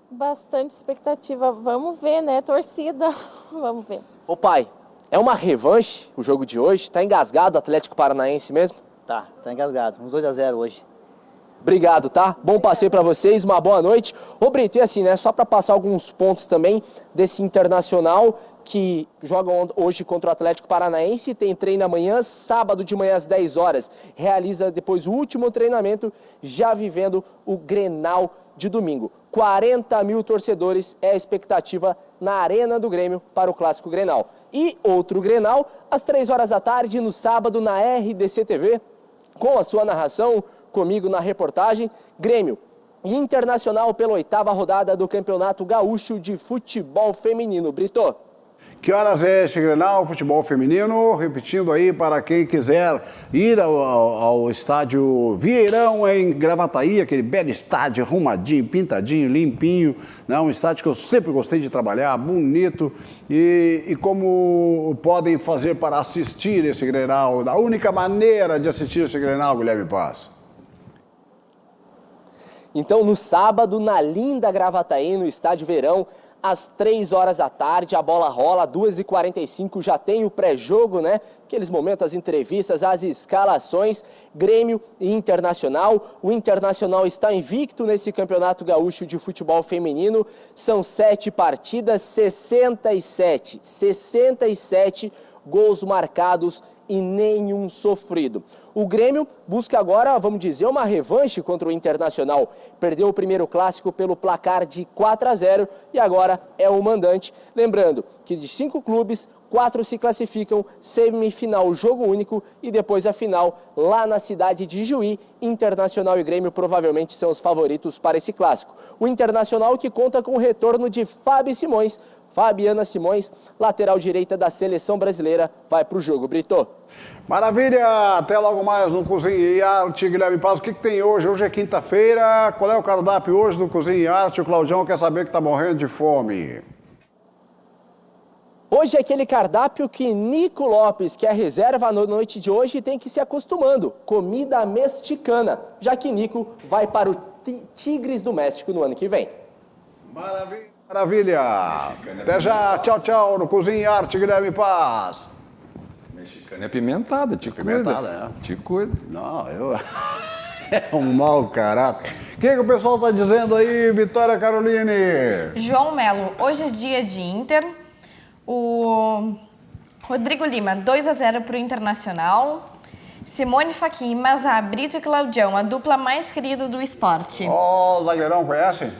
Bastante expectativa. Vamos ver, né? Torcida. Vamos ver. Ô pai, é uma revanche o jogo de hoje? Tá engasgado o Atlético Paranaense mesmo? Tá engasgado. Uns 2-0 hoje. Obrigado, tá? Bom passeio pra vocês, uma boa noite. Ô Brito, e assim, né? Só pra passar alguns pontos também desse Internacional que joga hoje contra o Atlético Paranaense, tem treino amanhã, sábado de manhã às 10 horas. Realiza depois o último treinamento, já vivendo o Grenal de domingo. 40 mil torcedores é a expectativa na Arena do Grêmio para o Clássico Grenal. E outro Grenal, às 3 horas da tarde, no sábado, na RDC TV, com a sua narração, comigo na reportagem, Grêmio Internacional pela 8ª rodada do Campeonato Gaúcho de Futebol Feminino. Brito. Que horas é esse Grenal, futebol feminino? Repetindo aí para quem quiser ir ao estádio Vieirão em Gravataí, aquele belo estádio, arrumadinho, pintadinho, limpinho, né? Um estádio que eu sempre gostei de trabalhar, bonito. E como podem fazer para assistir esse Grenal? A única maneira de assistir esse Grenal, Guilherme Paz? Então, no sábado, na linda Gravataí, no estádio Verão, às 3 horas da tarde, a bola rola, 2h45, já tem o pré-jogo, né? Aqueles momentos, as entrevistas, as escalações, Grêmio e Internacional. O Internacional está invicto nesse Campeonato Gaúcho de Futebol Feminino. São 7 partidas, 67 gols marcados e nenhum sofrido. O Grêmio busca agora, vamos dizer, uma revanche contra o Internacional. Perdeu o primeiro clássico pelo placar de 4-0 e agora é o mandante. Lembrando que de 5 clubes, 4 se classificam, semifinal jogo único e depois a final lá na cidade de Juí. Internacional e Grêmio provavelmente são os favoritos para esse clássico. O Internacional que conta com o retorno de Fabiana Simões, lateral direita da seleção brasileira, vai para o jogo, Brito. Maravilha! Até logo mais no Cozinha e Arte. Guilherme Paz, o que tem hoje? Hoje é quinta-feira. Qual é o cardápio hoje do Cozinha e Arte? O Claudião quer saber que está morrendo de fome. Hoje é aquele cardápio que Nico Lopes, que é reserva na noite de hoje, tem que se acostumando. Comida mexicana, já que Nico vai para o Tigres do México no ano que vem. Maravilha! Até já! Tchau, tchau! No Cozinha e Arte, Guilherme Paz. Mexicana é pimentada, te cuida. Pimentada, Te cuida. Não, eu... É um mau caráter. O que o pessoal está dizendo aí, Vitória Caroline? João Melo, hoje é dia de Inter. O Rodrigo Lima, 2-0 para o Internacional. Simone Faquin, Mazá, Brito e Claudião, a dupla mais querida do esporte. Ó, o zagueirão, conhece?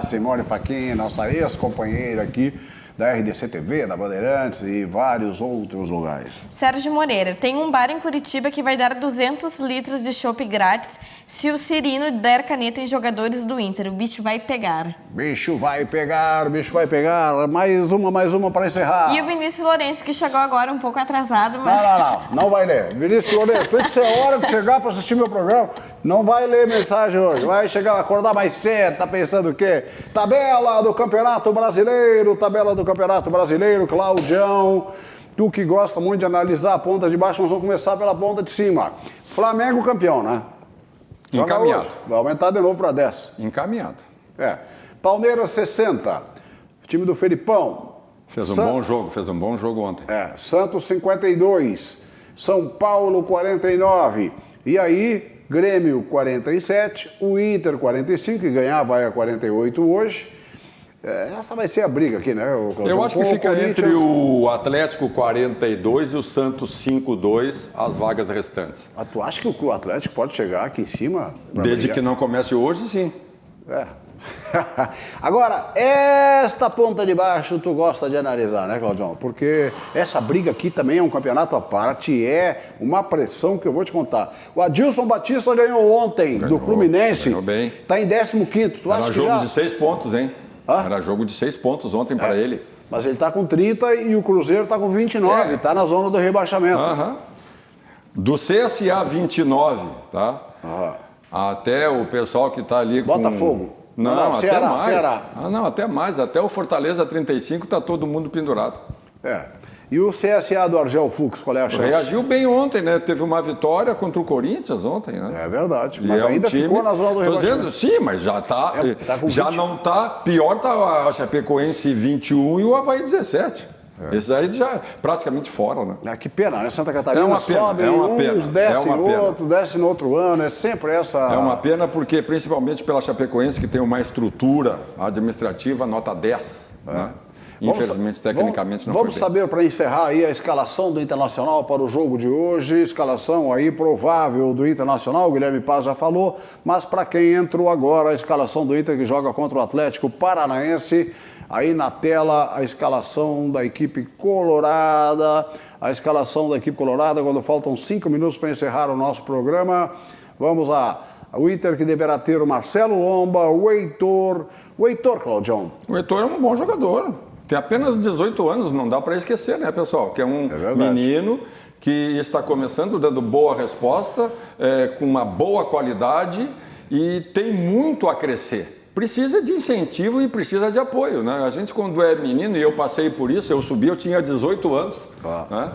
Simone Faquin, nossa ex-companheira aqui da RDC TV, da Bandeirantes e vários outros lugares. Sérgio Moreira, tem um bar em Curitiba que vai dar 200 litros de chopp grátis se o Cirino der caneta em jogadores do Inter. O bicho vai pegar. Bicho vai pegar, bicho vai pegar. Mais uma para encerrar. E o Vinícius Lourenço, que chegou agora um pouco atrasado, mas... Não vai ler. Vinícius Lourenço, tem que ser hora de chegar para assistir meu programa. Não vai ler mensagem hoje, vai chegar, acordar mais cedo, tá pensando o quê? Tabela do Campeonato Brasileiro, Claudião. Tu que gosta muito de analisar a ponta de baixo, nós vamos começar pela ponta de cima. Flamengo campeão, né? Encaminhado. Vai aumentar de novo para 10. Encaminhado. Palmeiras 60, time do Felipão. Fez um bom jogo ontem. Santos 52, São Paulo 49. E aí... Grêmio 47, o Inter 45, que ganhar vai a 48 hoje. Essa vai ser a briga aqui, né? Eu acho que fica entre o Atlético 42 e o Santos 5-2, as vagas restantes. Tu acha que o Atlético pode chegar aqui em cima? Desde que não comece hoje, sim. Agora, esta ponta de baixo tu gosta de analisar, né, Claudião? Porque essa briga aqui também é um campeonato à parte, é uma pressão que eu vou te contar. O Adilson Batista ganhou ontem do Fluminense. Ganhou bem. Tá em 15º. Era jogo de 6 pontos, hein? Era jogo de 6 pontos ontem para ele. Mas ele tá com 30 e o Cruzeiro tá com 29, tá na zona do rebaixamento. Do CSA 29, tá? Até o pessoal que tá ali com... Botafogo. Não, até Ceará, mais. Ceará. Até mais. Até o Fortaleza 35 tá todo mundo pendurado. E o CSA do Argel Fux, qual é a chance? Reagiu bem ontem, né? Teve uma vitória contra o Corinthians ontem, né? É verdade. Mas ainda ficou na zona do rebaixamento. Sim, mas já tá já não tá... Pior tá a Chapecoense 21 e o Avaí 17. Esse aí já é praticamente fora, né? Que pena, né? Santa Catarina sobe uns, desce outro, desce no outro ano, é sempre essa... É uma pena porque, principalmente pela Chapecoense, que tem uma estrutura administrativa, nota 10, né? Infelizmente, tecnicamente, não foi bem. Vamos saber, para encerrar aí, a escalação do Internacional para o jogo de hoje. Escalação aí provável do Internacional, o Guilherme Paz já falou. Mas para quem entrou agora, a escalação do Inter que joga contra o Atlético Paranaense. Aí na tela, a escalação da equipe colorada. A escalação da equipe colorada, quando faltam 5 minutos para encerrar o nosso programa. Vamos lá. O Inter que deverá ter o Marcelo Lomba, o Heitor. O Heitor, Claudião. O Heitor é um bom jogador. Tem apenas 18 anos, não dá para esquecer, né, pessoal? Que é um menino que está começando, dando boa resposta, com uma boa qualidade e tem muito a crescer. Precisa de incentivo e precisa de apoio, né? A gente, quando é menino, e eu passei por isso, eu subi, eu tinha 18 anos, né?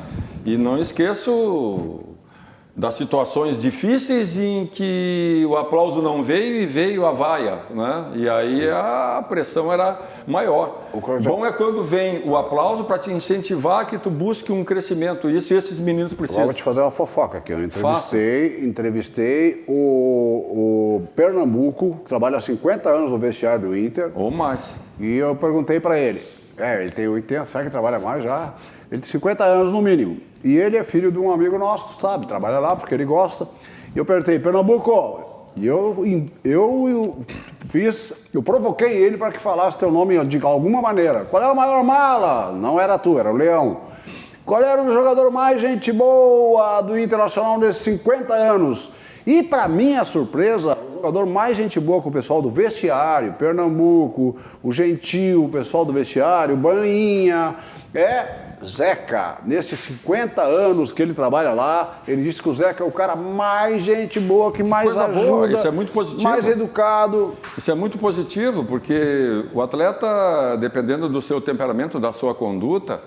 E não esqueço das situações difíceis em que o aplauso não veio e veio a vaia, né? E aí a pressão era maior. Bom é quando vem o aplauso para te incentivar que tu busque um crescimento. Isso esses meninos precisam. Vou te fazer uma fofoca aqui. Eu entrevistei o Pernambuco, que trabalha há 50 anos no vestiário do Inter. Ou mais. E eu perguntei para ele. Ele tem 80, será que trabalha mais já? Ele tem 50 anos no mínimo. E ele é filho de um amigo nosso, sabe? Trabalha lá porque ele gosta. E eu perguntei, Pernambuco, e eu provoquei ele para que falasse teu nome de alguma maneira. Qual é a maior mala? Não era tu, era o Leão. Qual era o jogador mais gente boa do Internacional nesses 50 anos? E para minha surpresa, o jogador mais gente boa com o pessoal do vestiário, Pernambuco, o Gentil, o pessoal do vestiário, Bainha, Zeca. Nesses 50 anos que ele trabalha lá, ele disse que o Zeca é o cara mais gente boa, que mais Coisa ajuda, boa, isso é muito positivo. mais educado. Isso é muito positivo, porque o atleta, dependendo do seu temperamento, da sua conduta,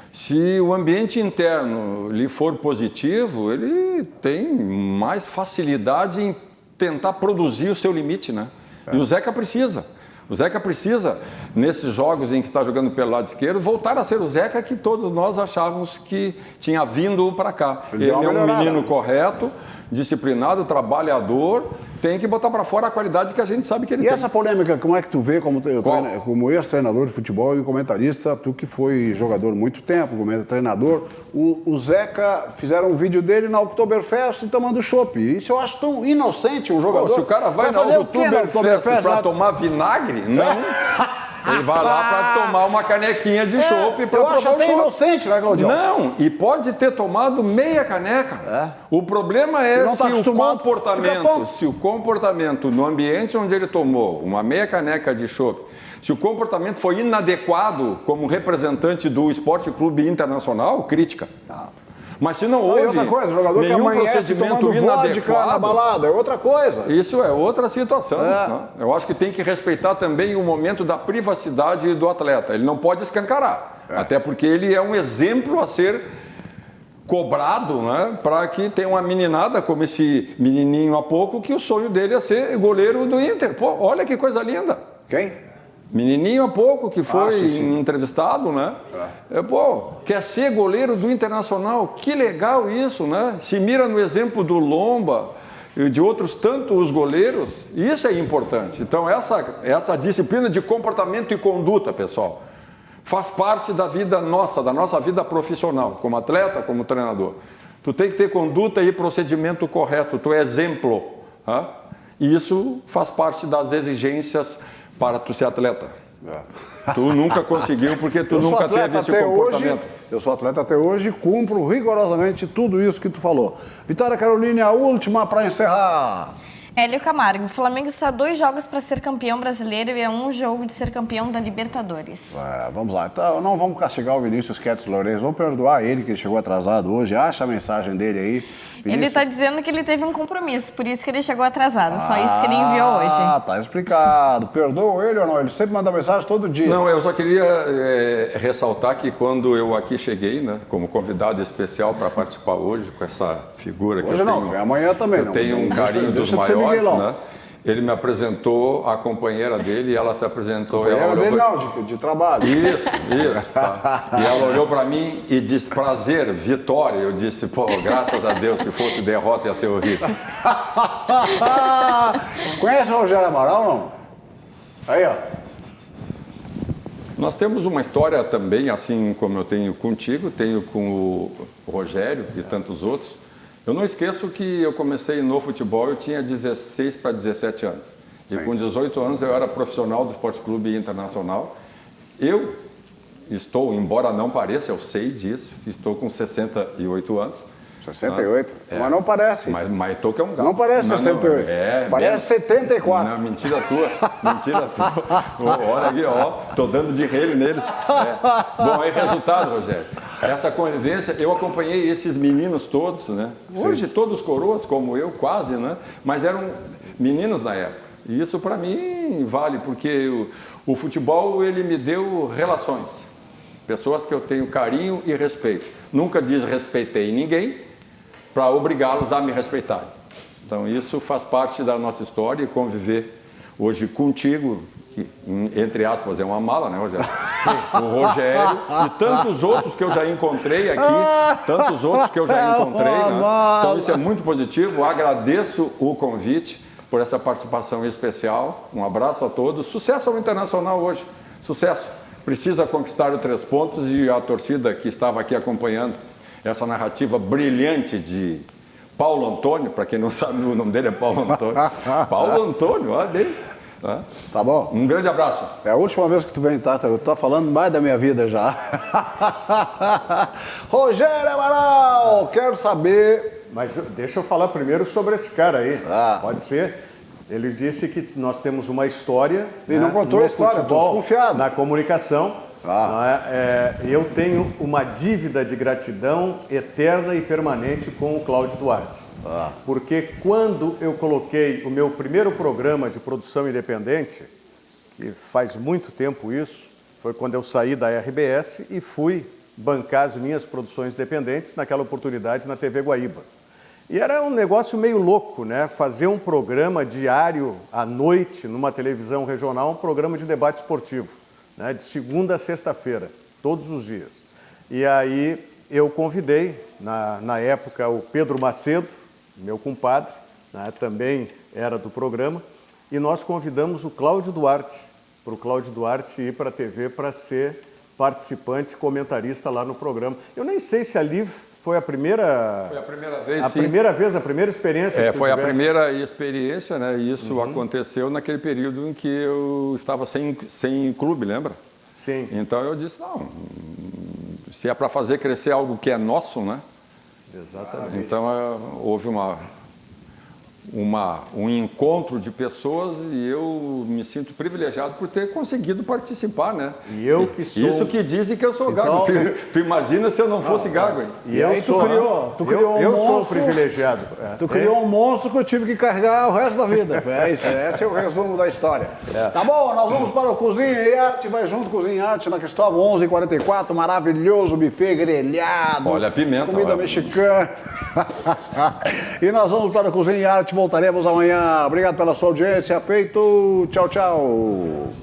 se o ambiente interno lhe for positivo, ele tem mais facilidade em tentar produzir o seu limite, né? E o Zeca precisa. O Zeca precisa, nesses jogos em que está jogando pelo lado esquerdo, voltar a ser o Zeca que todos nós achávamos que tinha vindo para cá. Ele é um menino correto, disciplinado, trabalhador, tem que botar para fora a qualidade que a gente sabe que ele tem. E essa polêmica, como é que tu vê como ex-treinador de futebol e comentarista, tu que foi jogador muito tempo, como treinador, o Zeca, fizeram um vídeo dele na Oktoberfest tomando chopp. Isso eu acho tão inocente um jogador. Pô, se o cara vai na Oktoberfest para tomar vinagre, não. Ele vai lá para tomar uma canequinha de chopp para provar o chopp. Inocente, né, Claudio? Não, e pode ter tomado meia caneca. O problema é se o comportamento no ambiente onde ele tomou uma meia caneca de chopp, se o comportamento foi inadequado como representante do Esporte Clube Internacional, crítica. Mas se não houve outra coisa, o jogador nenhum que amanhece procedimento tomando vodka inadequado, na balada, é outra coisa. Isso é outra situação. Né? Eu acho que tem que respeitar também o momento da privacidade do atleta. Ele não pode escancarar, até porque ele é um exemplo a ser cobrado, né? Para que tenha uma meninada como esse menininho há pouco, que o sonho dele é ser goleiro do Inter. Pô, olha que coisa linda. Quem? Menininho há pouco que foi entrevistado, né? Pô, quer ser goleiro do Internacional, que legal isso, né? Se mira no exemplo do Lomba e de outros tantos goleiros, isso é importante. Então essa disciplina de comportamento e conduta, pessoal, faz parte da vida nossa, da nossa vida profissional, como atleta, como treinador. Tu tem que ter conduta e procedimento correto, tu é exemplo, tá? E isso faz parte das exigências para tu ser atleta. Tu nunca conseguiu porque tu nunca teve esse comportamento. Eu sou atleta até hoje e cumpro rigorosamente tudo isso que tu falou. Vitória Caroline, a última para encerrar. Hélio Camargo, o Flamengo está a 2 jogos para ser campeão brasileiro e é 1 jogo de ser campeão da Libertadores. Vamos lá, então não vamos castigar o Vinícius Quetes Lourenço, vamos perdoar ele que ele chegou atrasado hoje, acha a mensagem dele aí. Vinícius. Ele está dizendo que ele teve um compromisso, por isso que ele chegou atrasado, só isso que ele enviou hoje. Tá explicado. Perdoa ele ou não? Ele sempre manda mensagem todo dia. Não, eu só queria ressaltar que quando eu aqui cheguei, né, como convidado especial para participar hoje, com essa figura que hoje eu tenho... Hoje não, amanhã também. Eu tenho um carinho dos maiores, né? Ele me apresentou a companheira dele e ela se apresentou. Companheira dele não, de trabalho. Isso, tá. E ela olhou para mim e disse, prazer, Vitória. Eu disse, pô, graças a Deus, se fosse derrota ia ser horrível. Conhece o Rogério Amaral, não? Aí, ó. Nós temos uma história também, assim como eu tenho contigo, tenho com o Rogério e tantos outros. Eu não esqueço que eu comecei no futebol, eu tinha 16 para 17 anos. E com 18 anos eu era profissional do Esporte Clube Internacional. Eu estou, embora não pareça, eu sei disso, estou com 68 anos. 68? Mas não parece. Mas estou que é um gato. Não parece 68. Parece 74. Não, mentira tua. Mentira tua. Olha aqui, ó. Tô dando de relho neles. Bom, aí resultado, Rogério. Essa convivência, eu acompanhei esses meninos todos, né? Hoje todos coroas, como eu, quase, né? Mas eram meninos na época. E isso para mim vale, porque o futebol, ele me deu relações. Pessoas que eu tenho carinho e respeito. Nunca desrespeitei ninguém para obrigá-los a me respeitarem. Então isso faz parte da nossa história e conviver hoje contigo, que, entre aspas, é uma mala, né, Rogério? Sim. O Rogério e tantos outros que eu já encontrei aqui, né? Então isso é muito positivo, agradeço o convite por essa participação especial, um abraço a todos, sucesso ao Internacional hoje, sucesso! precisa conquistar os 3 pontos e a torcida que estava aqui acompanhando essa narrativa brilhante de Paulo Antônio, para quem não sabe, o nome dele é Paulo Antônio. Paulo Antônio, olha dele. Tá bom. Um grande abraço. É a última vez que tu vem, tá? Eu tô falando mais da minha vida já. Rogério Amaral, quero saber... Mas deixa eu falar primeiro sobre esse cara aí. Pode ser? Ele disse que nós temos uma história... Ele não contou a história, estou desconfiado. Na comunicação. Eu tenho uma dívida de gratidão eterna e permanente com o Cláudio Duarte. Porque quando eu coloquei o meu primeiro programa de produção independente, que faz muito tempo isso, foi quando eu saí da RBS e fui bancar as minhas produções independentes, naquela oportunidade na TV Guaíba. E era um negócio meio louco, né? Fazer um programa diário à noite numa televisão regional, um programa de debate esportivo, né? De segunda a sexta-feira, todos os dias. E aí eu convidei, na época, o Pedro Macedo, meu compadre, né, também era do programa, e nós convidamos o Cláudio Duarte, para o Cláudio Duarte ir para a TV para ser participante, comentarista lá no programa. Eu nem sei se ali foi a primeira... Foi a primeira vez, a primeira experiência. Foi a primeira experiência, né? E isso aconteceu naquele período em que eu estava sem clube, lembra? Sim. Então eu disse, não, se é para fazer crescer algo que é nosso, né? Exatamente. Então houve um encontro de pessoas e eu me sinto privilegiado por ter conseguido participar, né? E eu que sou... Isso que dizem que eu sou gago. Tu imagina se eu não fosse gago, hein? E eu sou... Eu sou privilegiado. Tu criou um monstro que eu tive que carregar o resto da vida. Esse é o resumo da história. Tá bom, nós vamos para o Cozinha e Arte, vai junto Cozinha e Arte na Cristóvão 1144, maravilhoso buffet grelhado. Olha a pimenta. Comida mexicana. E nós vamos para o Cozinha e Arte, voltaremos amanhã. Obrigado pela sua audiência, feito. Tchau, tchau.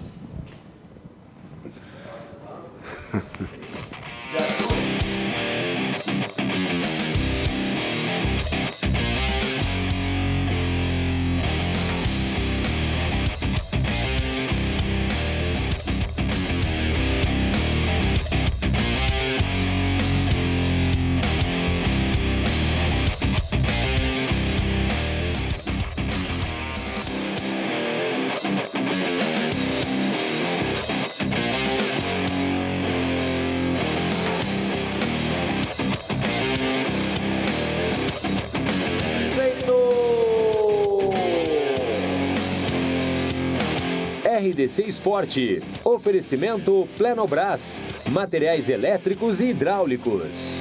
RDC Esporte. Oferecimento Plenobras. Materiais elétricos e hidráulicos.